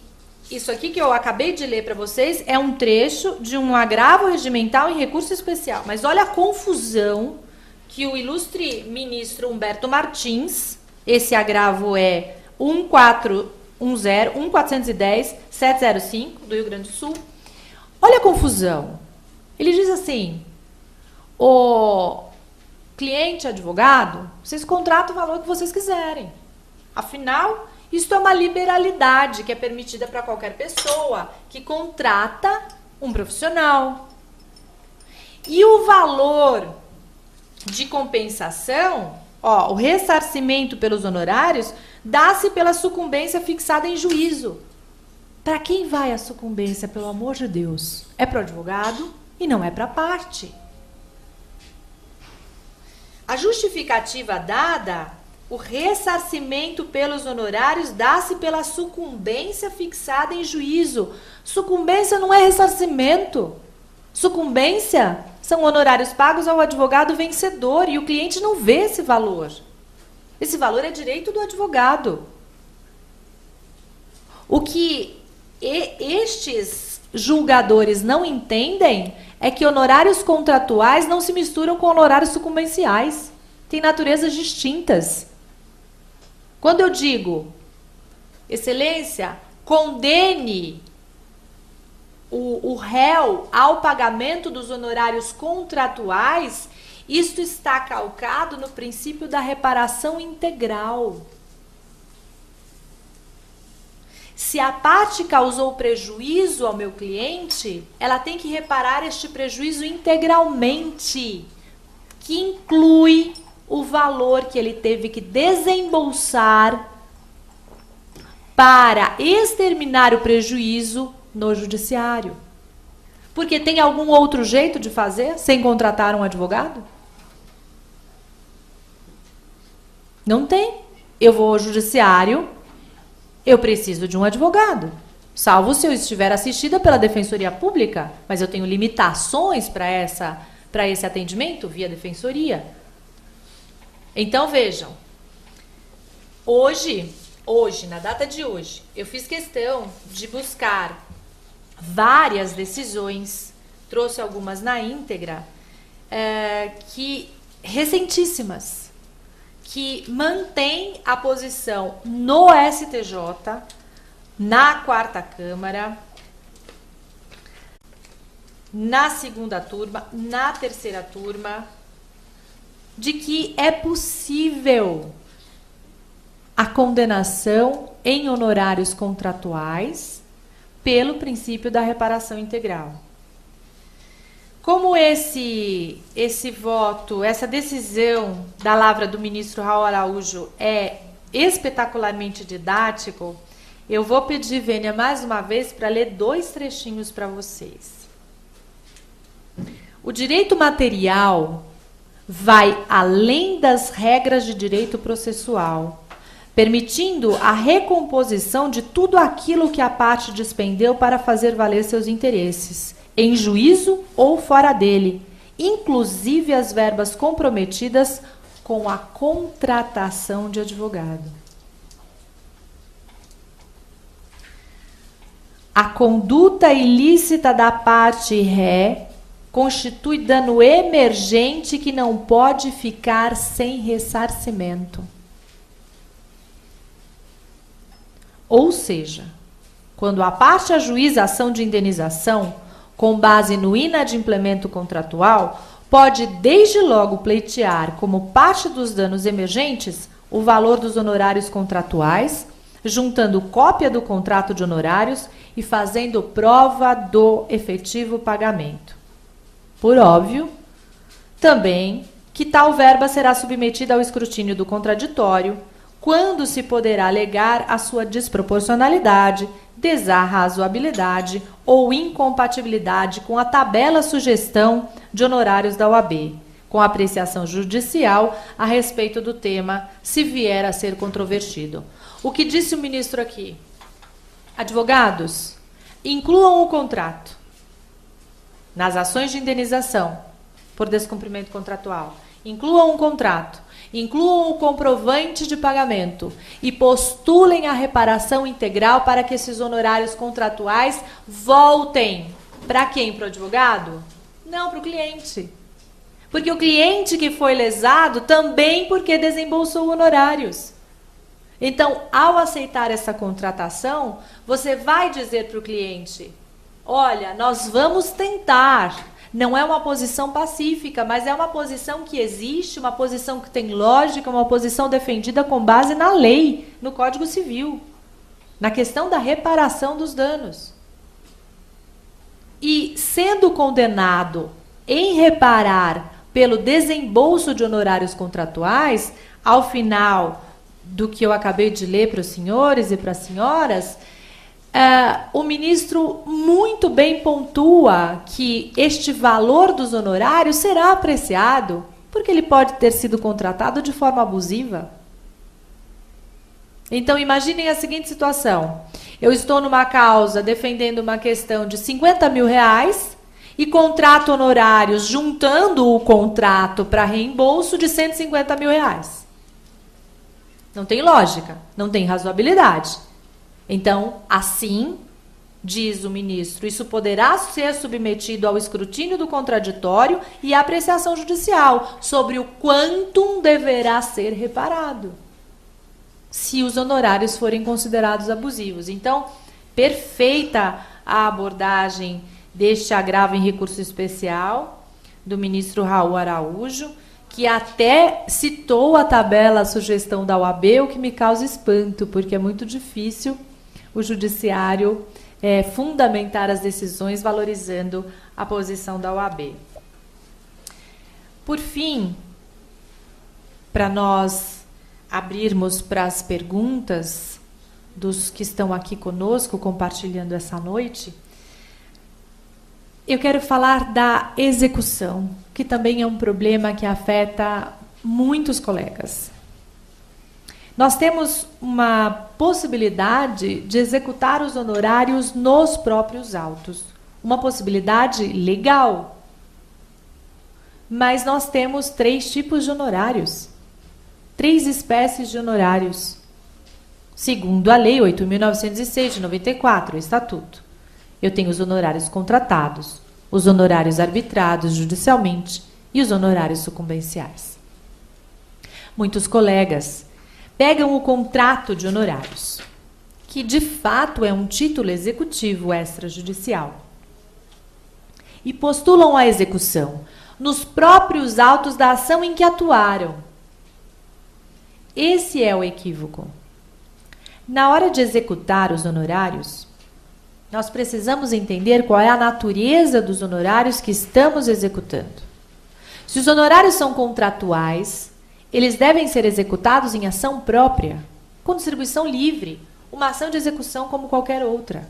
Isso aqui que eu acabei de ler para vocês é um trecho de um agravo regimental em recurso especial. Mas olha a confusão que o ilustre ministro Humberto Martins, esse agravo é 1410-705 do Rio Grande do Sul. Olha a confusão. Ele diz assim, o cliente advogado, vocês contratam o valor que vocês quiserem. Afinal, isto é uma liberalidade que é permitida para qualquer pessoa que contrata um profissional. E o valor de compensação, ó, o ressarcimento pelos honorários, dá-se pela sucumbência fixada em juízo. Para quem vai a sucumbência, pelo amor de Deus? É para o advogado e não é para a parte. A justificativa dada... O ressarcimento pelos honorários dá-se pela sucumbência fixada em juízo. Sucumbência não é ressarcimento. Sucumbência são honorários pagos ao advogado vencedor e o cliente não vê esse valor. Esse valor é direito do advogado. O que estes julgadores não entendem é que honorários contratuais não se misturam com honorários sucumbenciais. Têm naturezas distintas. Quando eu digo, excelência, condene o réu ao pagamento dos honorários contratuais, isto está calcado no princípio da reparação integral. Se a parte causou prejuízo ao meu cliente, ela tem que reparar este prejuízo integralmente, que inclui o valor que ele teve que desembolsar para exterminar o prejuízo no judiciário. Porque tem algum outro jeito de fazer sem contratar um advogado? Não tem. Eu vou ao judiciário, eu preciso de um advogado. Salvo se eu estiver assistida pela Defensoria Pública, mas eu tenho limitações para esse atendimento via Defensoria. Então, vejam, hoje, na data de hoje, eu fiz questão de buscar várias decisões, trouxe algumas na íntegra, recentíssimas, que mantém a posição no STJ, na 4ª Câmara, na 2ª turma, na 3ª turma, de que é possível a condenação em honorários contratuais pelo princípio da reparação integral. Como esse voto, essa decisão da lavra do ministro Raul Araújo é espetacularmente didático, eu vou pedir, Vênia, mais uma vez para ler 2 trechinhos para vocês. O direito material vai além das regras de direito processual, permitindo a recomposição de tudo aquilo que a parte despendeu para fazer valer seus interesses, em juízo ou fora dele, inclusive as verbas comprometidas com a contratação de advogado. A conduta ilícita da parte ré constitui dano emergente que não pode ficar sem ressarcimento. Ou seja, quando a parte ajuiza a ação de indenização, com base no inadimplemento contratual, pode desde logo pleitear como parte dos danos emergentes o valor dos honorários contratuais, juntando cópia do contrato de honorários e fazendo prova do efetivo pagamento. Por óbvio, também que tal verba será submetida ao escrutínio do contraditório, quando se poderá alegar a sua desproporcionalidade, desarrazoabilidade ou incompatibilidade com a tabela sugestão de honorários da OAB, com apreciação judicial a respeito do tema, se vier a ser controvertido. O que disse o ministro aqui? Advogados, incluam o contrato nas ações de indenização por descumprimento contratual. Incluam um contrato, incluam o comprovante de pagamento e postulem a reparação integral para que esses honorários contratuais voltem. Para quem? Para o advogado? Não, para o cliente. Porque o cliente que foi lesado também porque desembolsou honorários. Então, ao aceitar essa contratação, você vai dizer para o cliente, olha, nós vamos tentar. Não é uma posição pacífica, mas é uma posição que existe, uma posição que tem lógica, uma posição defendida com base na lei, no Código Civil, na questão da reparação dos danos. E sendo condenado em reparar pelo desembolso de honorários contratuais, ao final do que eu acabei de ler para os senhores e para as senhoras, o ministro muito bem pontua que este valor dos honorários será apreciado porque ele pode ter sido contratado de forma abusiva. Então, imaginem a seguinte situação. Eu estou numa causa defendendo uma questão de 50 mil reais e contrato honorários juntando o contrato para reembolso de 150 mil reais. Não tem lógica, não tem razoabilidade. Então, assim, diz o ministro, isso poderá ser submetido ao escrutínio do contraditório e à apreciação judicial sobre o quantum deverá ser reparado, se os honorários forem considerados abusivos. Então, perfeita a abordagem deste agravo em recurso especial do ministro Raul Araújo, que até citou a tabela, a sugestão da OAB, o que me causa espanto, porque é muito difícil o judiciário fundamentar as decisões valorizando a posição da OAB. Por fim, para nós abrirmos para as perguntas dos que estão aqui conosco, compartilhando essa noite, eu quero falar da execução, que também é um problema que afeta muitos colegas. Nós temos uma possibilidade de executar os honorários nos próprios autos. Uma possibilidade legal. Mas nós temos 3 tipos de honorários. 3 espécies de honorários. Segundo a Lei 8.906 de 94, o Estatuto. Eu tenho os honorários contratados, os honorários arbitrados judicialmente e os honorários sucumbenciais. Muitos colegas pegam o contrato de honorários, que de fato é um título executivo extrajudicial, e postulam a execução nos próprios autos da ação em que atuaram. Esse é o equívoco. Na hora de executar os honorários, nós precisamos entender qual é a natureza dos honorários que estamos executando. Se os honorários são contratuais, eles devem ser executados em ação própria, com distribuição livre, uma ação de execução como qualquer outra.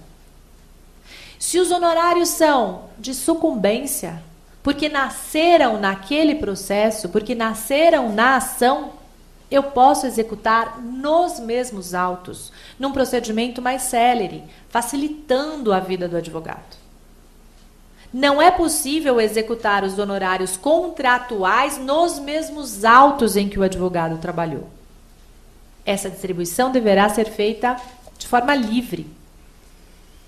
Se os honorários são de sucumbência, porque nasceram naquele processo, porque nasceram na ação, eu posso executar nos mesmos autos, num procedimento mais célere, facilitando a vida do advogado. Não é possível executar os honorários contratuais nos mesmos autos em que o advogado trabalhou. Essa distribuição deverá ser feita de forma livre,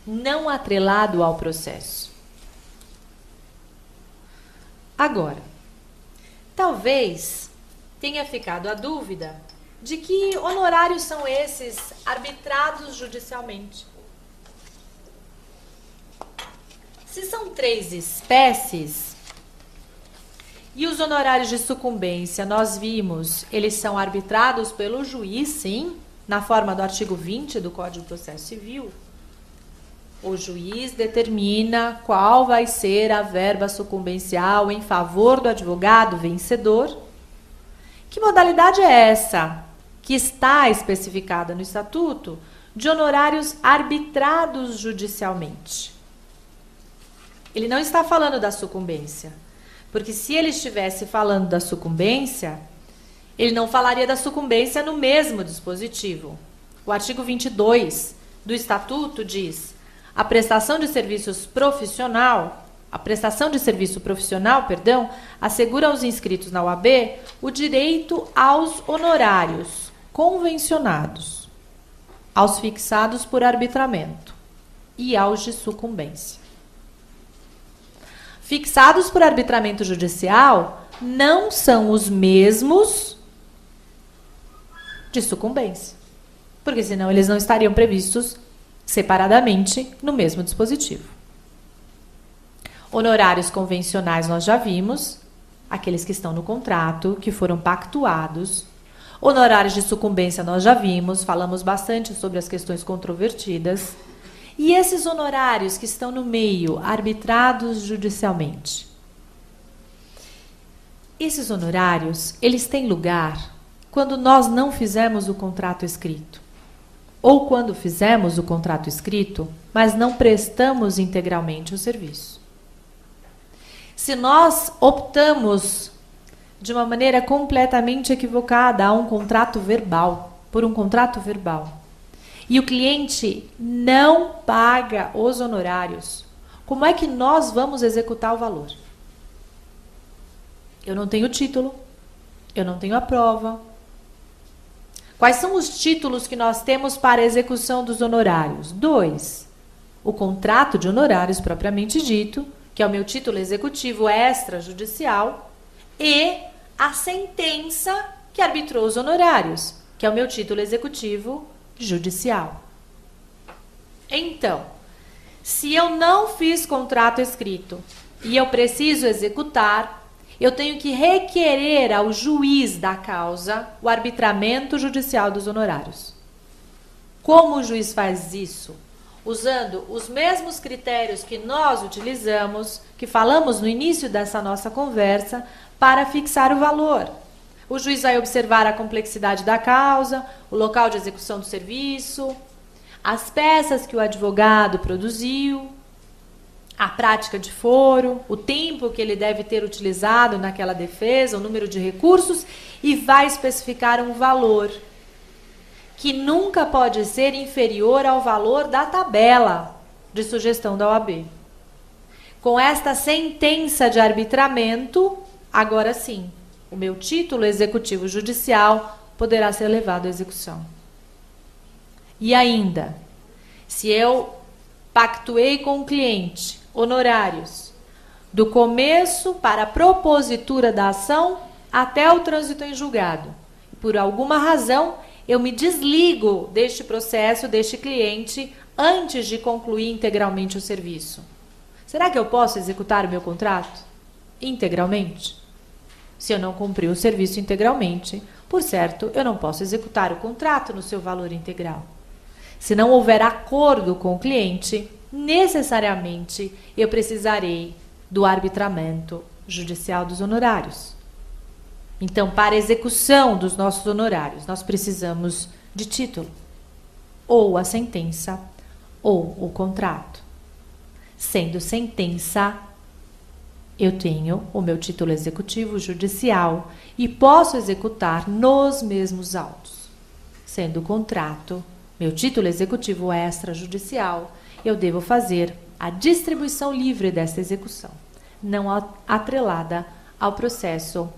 não atrelado ao processo. Agora, talvez tenha ficado a dúvida de que honorários são esses arbitrados judicialmente. Se são 3 espécies, e os honorários de sucumbência, nós vimos, eles são arbitrados pelo juiz, sim, na forma do artigo 20 do Código de Processo Civil. O juiz determina qual vai ser a verba sucumbencial em favor do advogado vencedor. Que modalidade é essa que está especificada no Estatuto de honorários arbitrados judicialmente? Ele não está falando da sucumbência, porque se ele estivesse falando da sucumbência, ele não falaria da sucumbência no mesmo dispositivo. O artigo 22 do Estatuto diz: a prestação de serviço profissional, assegura aos inscritos na OAB o direito aos honorários convencionados, aos fixados por arbitramento e aos de sucumbência. Fixados por arbitramento judicial não são os mesmos de sucumbência, porque senão eles não estariam previstos separadamente no mesmo dispositivo. Honorários convencionais nós já vimos, aqueles que estão no contrato, que foram pactuados. Honorários de sucumbência nós já vimos, falamos bastante sobre as questões controvertidas. E esses honorários que estão no meio, arbitrados judicialmente. Esses honorários, eles têm lugar quando nós não fizemos o contrato escrito. Ou quando fizemos o contrato escrito, mas não prestamos integralmente o serviço. Se nós optamos de uma maneira completamente equivocada por um contrato verbal, e o cliente não paga os honorários, como é que nós vamos executar o valor? Eu não tenho título, eu não tenho a prova. Quais são os títulos que nós temos para a execução dos honorários? 2. O contrato de honorários propriamente dito, que é o meu título executivo extrajudicial, e a sentença que arbitrou os honorários, que é o meu título executivo judicial. Então, se eu não fiz contrato escrito e eu preciso executar, eu tenho que requerer ao juiz da causa o arbitramento judicial dos honorários. Como o juiz faz isso? Usando os mesmos critérios que nós utilizamos, que falamos no início dessa nossa conversa, para fixar o valor. O juiz vai observar a complexidade da causa, o local de execução do serviço, as peças que o advogado produziu, a prática de foro, o tempo que ele deve ter utilizado naquela defesa, o número de recursos, e vai especificar um valor que nunca pode ser inferior ao valor da tabela de sugestão da OAB. Com esta sentença de arbitramento, agora sim, o meu título executivo judicial poderá ser levado à execução. E ainda, se eu pactuei com o cliente honorários do começo para a propositura da ação até o trânsito em julgado, por alguma razão eu me desligo deste processo, deste cliente, antes de concluir integralmente o serviço. Será que eu posso executar o meu contrato integralmente? Se eu não cumprir o serviço integralmente, por certo, eu não posso executar o contrato no seu valor integral. Se não houver acordo com o cliente, necessariamente eu precisarei do arbitramento judicial dos honorários. Então, para a execução dos nossos honorários, nós precisamos de título, ou a sentença, ou o contrato. Sendo sentença, eu tenho o meu título executivo judicial e posso executar nos mesmos autos. Sendo o contrato, meu título executivo extrajudicial, eu devo fazer a distribuição livre dessa execução, não atrelada ao processo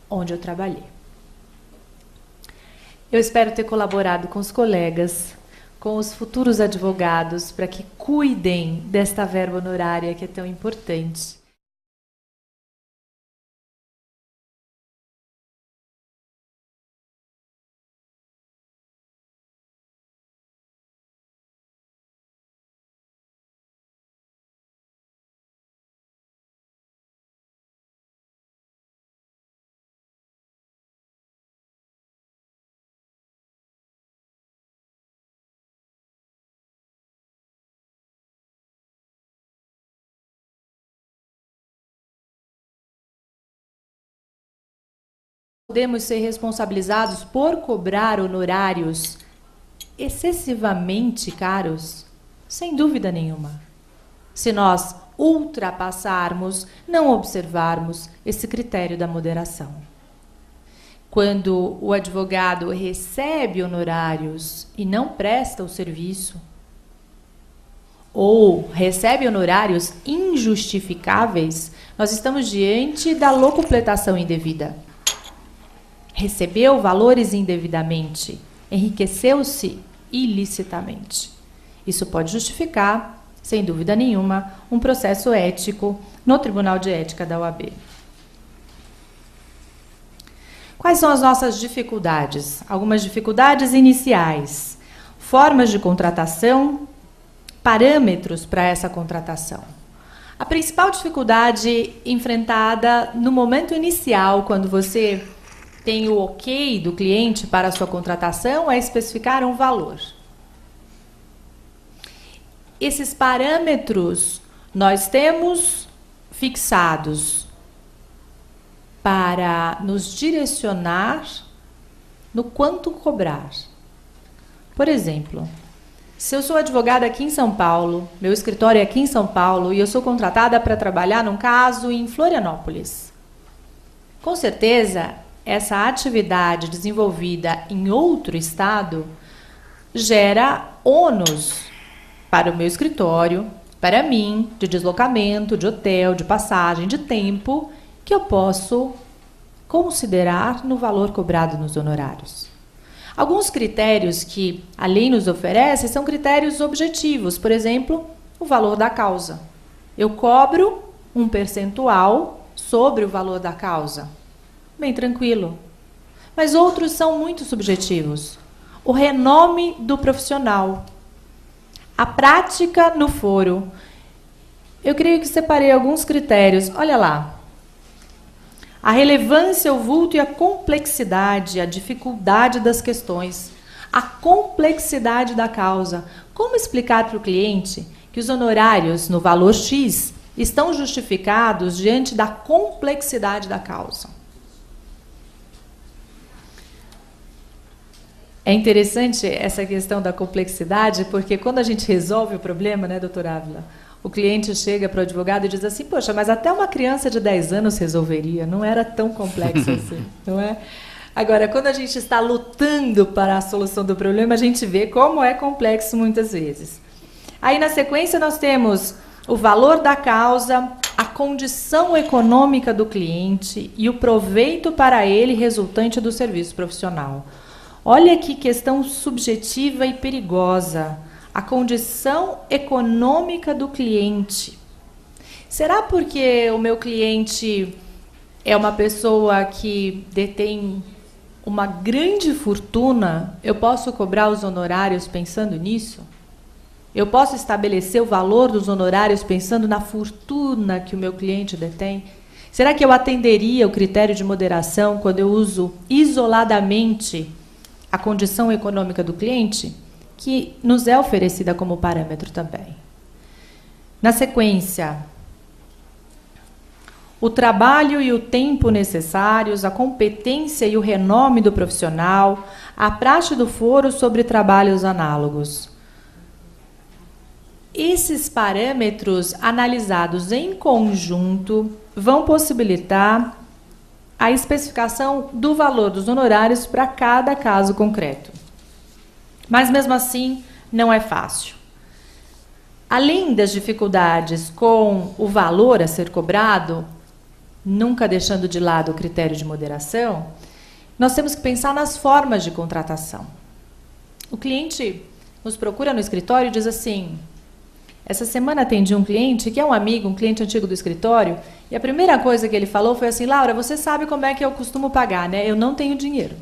onde eu trabalhei. Eu espero ter colaborado com os colegas, com os futuros advogados, para que cuidem desta verba honorária que é tão importante. Podemos ser responsabilizados por cobrar honorários excessivamente caros? Sem dúvida nenhuma. Se nós ultrapassarmos, não observarmos esse critério da moderação. quando o advogado recebe honorários e não presta o serviço, ou recebe honorários injustificáveis, nós estamos diante da locupletação indevida. Recebeu valores indevidamente, enriqueceu-se ilicitamente. Isso pode justificar, sem dúvida nenhuma, um processo ético no Tribunal de Ética da OAB. Quais são as nossas dificuldades? Algumas dificuldades iniciais. Formas de contratação, parâmetros para essa contratação. A principal dificuldade enfrentada no momento inicial, quando você tem o ok do cliente para a sua contratação, é especificar um valor. Esses parâmetros nós temos fixados para nos direcionar no quanto cobrar. Por exemplo, se eu sou advogada aqui em São Paulo, meu escritório é aqui em São Paulo e eu sou contratada para trabalhar num caso em Florianópolis. Com certeza, essa atividade desenvolvida em outro estado gera ônus para o meu escritório, para mim, de deslocamento, de hotel, de passagem, de tempo, que eu posso considerar no valor cobrado nos honorários. Alguns critérios que a lei nos oferece são critérios objetivos, por exemplo, o valor da causa. Eu cobro um percentual sobre o valor da causa. Bem tranquilo. Mas outros são muito subjetivos. O renome do profissional. A prática no foro. Eu creio que separei alguns critérios. Olha lá. A relevância, o vulto e a complexidade, a dificuldade das questões. A complexidade da causa. Como explicar para o cliente que os honorários no valor X estão justificados diante da complexidade da causa? É interessante essa questão da complexidade, porque quando a gente resolve o problema, né, doutora Ávila, o cliente chega para o advogado e diz assim, poxa, mas até uma criança de 10 anos resolveria, não era tão complexo assim, não é? Agora, quando a gente está lutando para a solução do problema, a gente vê como é complexo muitas vezes. Aí, na sequência, nós temos o valor da causa, a condição econômica do cliente e o proveito para ele resultante do serviço profissional. Olha que questão subjetiva e perigosa. A condição econômica do cliente. Será porque o meu cliente é uma pessoa que detém uma grande fortuna, eu posso cobrar os honorários pensando nisso? Eu posso estabelecer o valor dos honorários pensando na fortuna que o meu cliente detém? Será que eu atenderia o critério de moderação quando eu uso isoladamente a condição econômica do cliente, que nos é oferecida como parâmetro também? Na sequência, o trabalho e o tempo necessários, a competência e o renome do profissional, a praxe do foro sobre trabalhos análogos. Esses parâmetros analisados em conjunto vão possibilitar a especificação do valor dos honorários para cada caso concreto. Mas, mesmo assim, não é fácil. Além das dificuldades com o valor a ser cobrado, nunca deixando de lado o critério de moderação, nós temos que pensar nas formas de contratação. O cliente nos procura no escritório e diz assim, essa semana atendi um cliente que é um amigo, um cliente antigo do escritório, e a primeira coisa que ele falou foi assim, Laura, você sabe como é que eu costumo pagar, né? Eu não tenho dinheiro.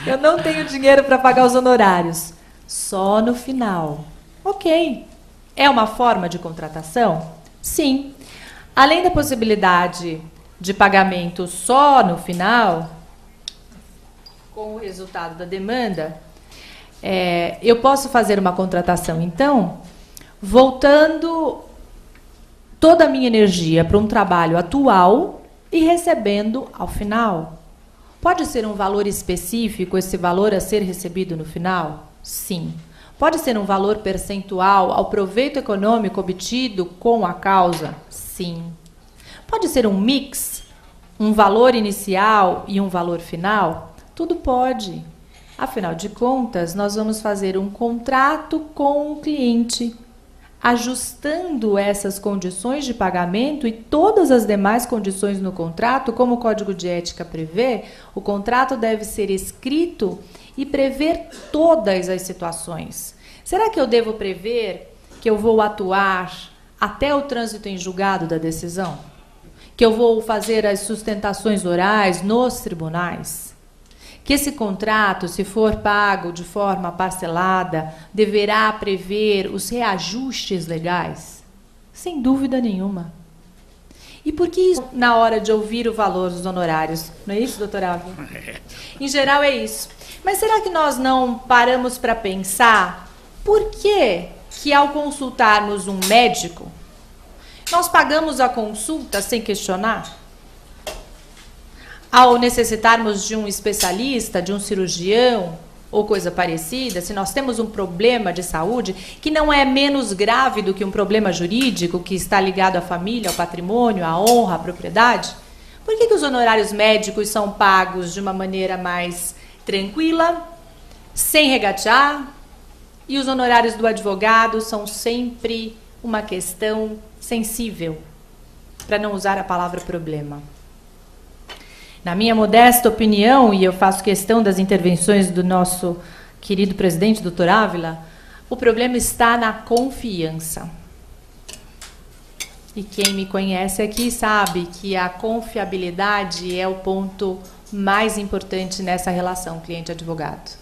Eu não tenho dinheiro para pagar os honorários. Só no final. Ok. É uma forma de contratação? Sim. Além da possibilidade de pagamento só no final, com o resultado da demanda, eu posso fazer uma contratação, então, voltando toda a minha energia para um trabalho atual e recebendo ao final. Pode ser um valor específico, esse valor a ser recebido no final? Sim. Pode ser um valor percentual ao proveito econômico obtido com a causa? Sim. Pode ser um mix um valor inicial e um valor final? Tudo pode. Afinal de contas, nós vamos fazer um contrato com o cliente, ajustando essas condições de pagamento e todas as demais condições no contrato, como o Código de Ética prevê, o contrato deve ser escrito e prever todas as situações. Será que eu devo prever que eu vou atuar até o trânsito em julgado da decisão? Que eu vou fazer as sustentações orais nos tribunais? Que esse contrato, se for pago de forma parcelada, deverá prever os reajustes legais? Sem dúvida nenhuma. E por que isso na hora de ouvir o valor dos honorários? Não é isso, doutor Ávila? Em geral é isso. Mas será que nós não paramos para pensar por que ao consultarmos um médico, nós pagamos a consulta sem questionar? Ao necessitarmos de um especialista, de um cirurgião ou coisa parecida, se nós temos um problema de saúde que não é menos grave do que um problema jurídico que está ligado à família, ao patrimônio, à honra, à propriedade, por que os honorários médicos são pagos de uma maneira mais tranquila, sem regatear, e os honorários do advogado são sempre uma questão sensível, para não usar a palavra problema? Na minha modesta opinião, e eu faço questão das intervenções do nosso querido presidente, doutor Ávila, o problema está na confiança. E quem me conhece aqui sabe que a confiabilidade é o ponto mais importante nessa relação cliente-advogado.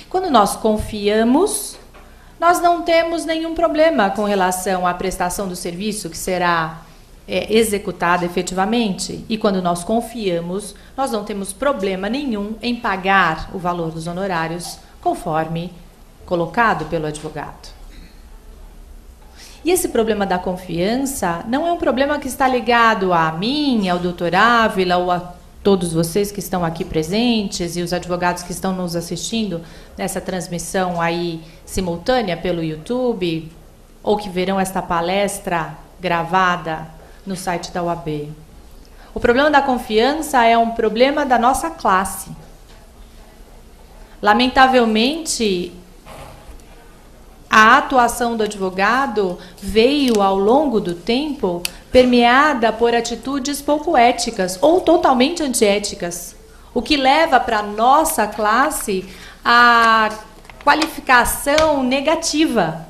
Quando nós confiamos, nós não temos nenhum problema com relação à prestação do serviço que será executada efetivamente. E quando nós confiamos, nós não temos problema nenhum em pagar o valor dos honorários conforme colocado pelo advogado. E esse problema da confiança não é um problema que está ligado a mim, ao doutor Ávila ou a todos vocês que estão aqui presentes e os advogados que estão nos assistindo nessa transmissão aí simultânea pelo YouTube ou que verão esta palestra gravada no site da UAB. O problema da confiança é um problema da nossa classe. Lamentavelmente, a atuação do advogado veio, ao longo do tempo, permeada por atitudes pouco éticas ou totalmente antiéticas, o que leva para a nossa classe a qualificação negativa,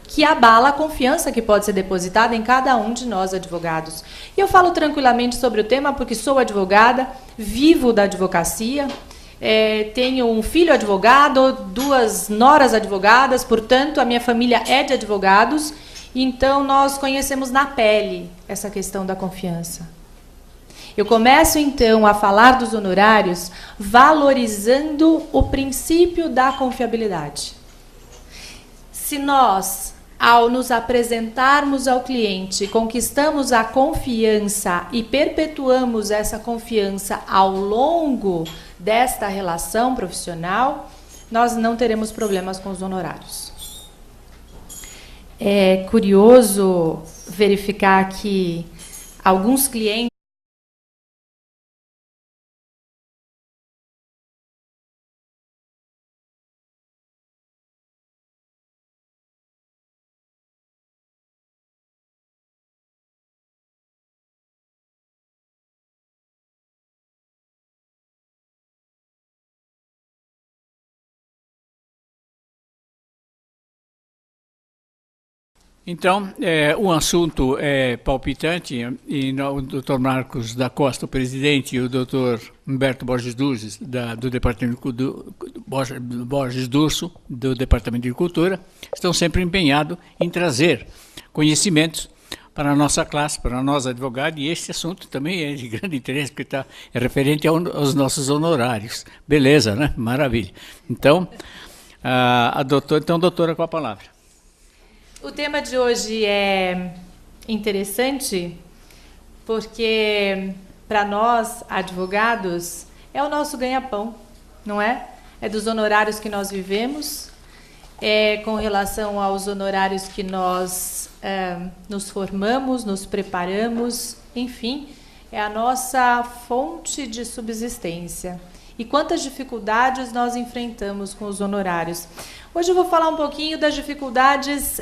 que abala a confiança que pode ser depositada em cada um de nós advogados. E eu falo tranquilamente sobre o tema porque sou advogada, vivo da advocacia, tenho um filho advogado, 2 noras advogadas, portanto, a minha família é de advogados, então nós conhecemos na pele essa questão da confiança. Eu começo, então, a falar dos honorários valorizando o princípio da confiabilidade. Se nós, ao nos apresentarmos ao cliente, conquistamos a confiança e perpetuamos essa confiança ao longo desta relação profissional, nós não teremos problemas com os honorários. É curioso verificar que alguns clientes Então, o assunto é palpitante e o Dr. Marcos da Costa, o presidente, e o Dr. Humberto Borges Duzes, do Departamento Borges Durso, do Departamento de Cultura, estão sempre empenhados em trazer conhecimentos para a nossa classe, para nós advogados, e este assunto também é de grande interesse, porque é referente aos nossos honorários. Beleza, né? Maravilha. Então, doutora, com a palavra. O tema de hoje é interessante porque, para nós, advogados, é o nosso ganha-pão, não é? É dos honorários que nós vivemos, é com relação aos honorários que nós nos formamos, nos preparamos, enfim, é a nossa fonte de subsistência. E quantas dificuldades nós enfrentamos com os honorários. Hoje eu vou falar um pouquinho das dificuldades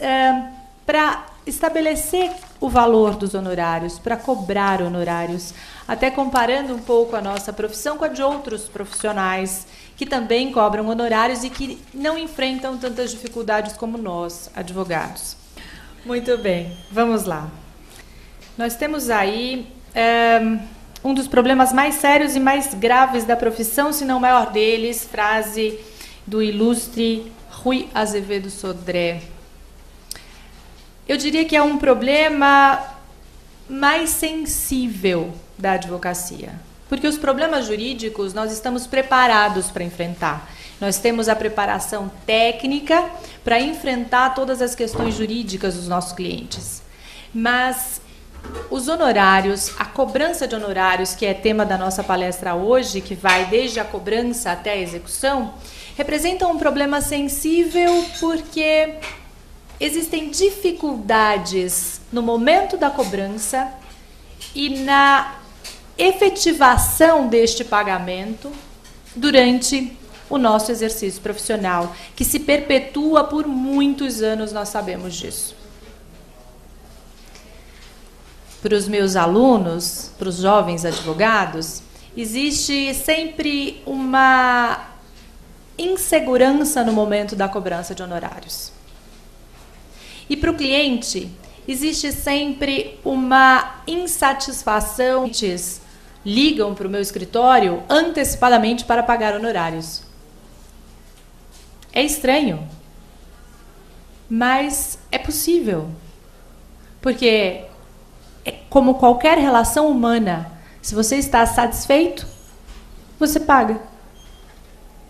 para estabelecer o valor dos honorários, para cobrar honorários, até comparando um pouco a nossa profissão com a de outros profissionais que também cobram honorários e que não enfrentam tantas dificuldades como nós, advogados. Muito bem, vamos lá. Nós temos aí um dos problemas mais sérios e mais graves da profissão, se não o maior deles, frase do ilustre Rui Azevedo Sodré. Eu diria que é um problema mais sensível da advocacia, porque os problemas jurídicos nós estamos preparados para enfrentar. Nós temos a preparação técnica para enfrentar todas as questões jurídicas dos nossos clientes. Mas os honorários, a cobrança de honorários, que é tema da nossa palestra hoje, que vai desde a cobrança até a execução, representam um problema sensível porque existem dificuldades no momento da cobrança e na efetivação deste pagamento durante o nosso exercício profissional, que se perpetua por muitos anos, nós sabemos disso. Para os meus alunos, para os jovens advogados, existe sempre uma insegurança no momento da cobrança de honorários. E para o cliente, existe sempre uma insatisfação. Eles ligam para o meu escritório antecipadamente para pagar honorários. É estranho, mas é possível. Porque, como qualquer relação humana, se você está satisfeito, você paga.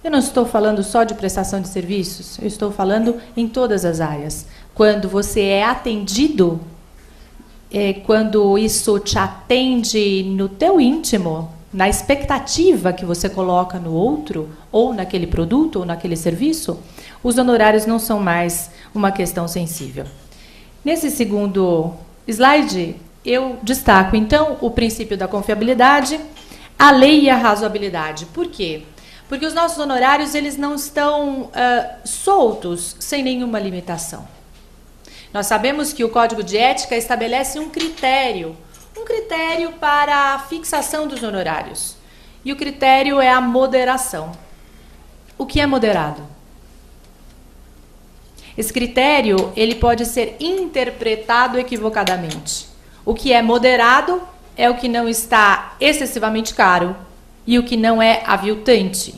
Eu não estou falando só de prestação de serviços, eu estou falando em todas as áreas. Quando você é atendido, quando isso te atende no teu íntimo, na expectativa que você coloca no outro, ou naquele produto, ou naquele serviço, os honorários não são mais uma questão sensível. Nesse segundo slide, eu destaco, então, o princípio da confiabilidade, a lei e a razoabilidade. Por quê? Porque os nossos honorários eles não estão soltos, sem nenhuma limitação. Nós sabemos que o Código de Ética estabelece um critério para a fixação dos honorários. E o critério é a moderação. O que é moderado? Esse critério ele pode ser interpretado equivocadamente. O que é moderado é o que não está excessivamente caro e o que não é aviltante.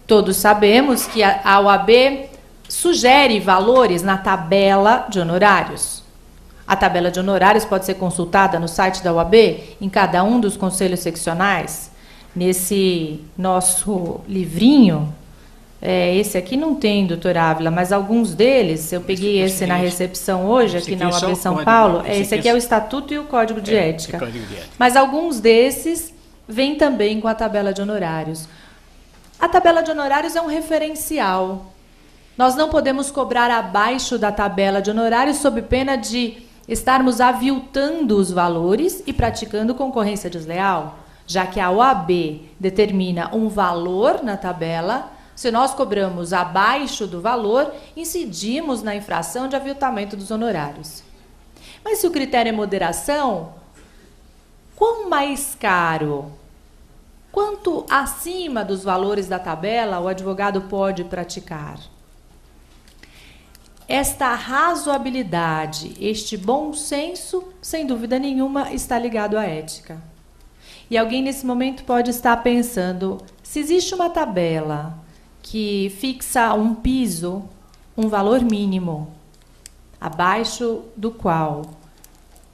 Todos sabemos que a OAB sugere valores na tabela de honorários. A tabela de honorários pode ser consultada no site da OAB, em cada um dos conselhos seccionais. Nesse nosso livrinho, esse aqui não tem, doutor Ávila, mas alguns deles, eu peguei esse na recepção hoje, aqui na OAB São Paulo, esse aqui é o Estatuto e o Código de Ética. Mas alguns desses vêm também com a tabela de honorários. A tabela de honorários é um referencial. Nós não podemos cobrar abaixo da tabela de honorários sob pena de estarmos aviltando os valores e praticando concorrência desleal, já que a OAB determina um valor na tabela. Se nós cobramos abaixo do valor, incidimos na infração de aviltamento dos honorários. Mas se o critério é moderação, quão mais caro, quanto acima dos valores da tabela o advogado pode praticar? Esta razoabilidade, este bom senso, sem dúvida nenhuma, está ligado à ética. E alguém nesse momento pode estar pensando, se existe uma tabela que fixa um piso, um valor mínimo, abaixo do qual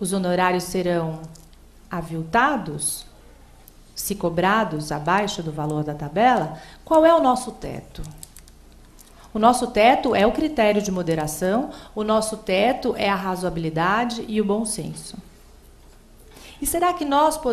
os honorários serão aviltados, se cobrados abaixo do valor da tabela, qual é o nosso teto? O nosso teto é o critério de moderação, o nosso teto é a razoabilidade e o bom senso. E será que nós podemos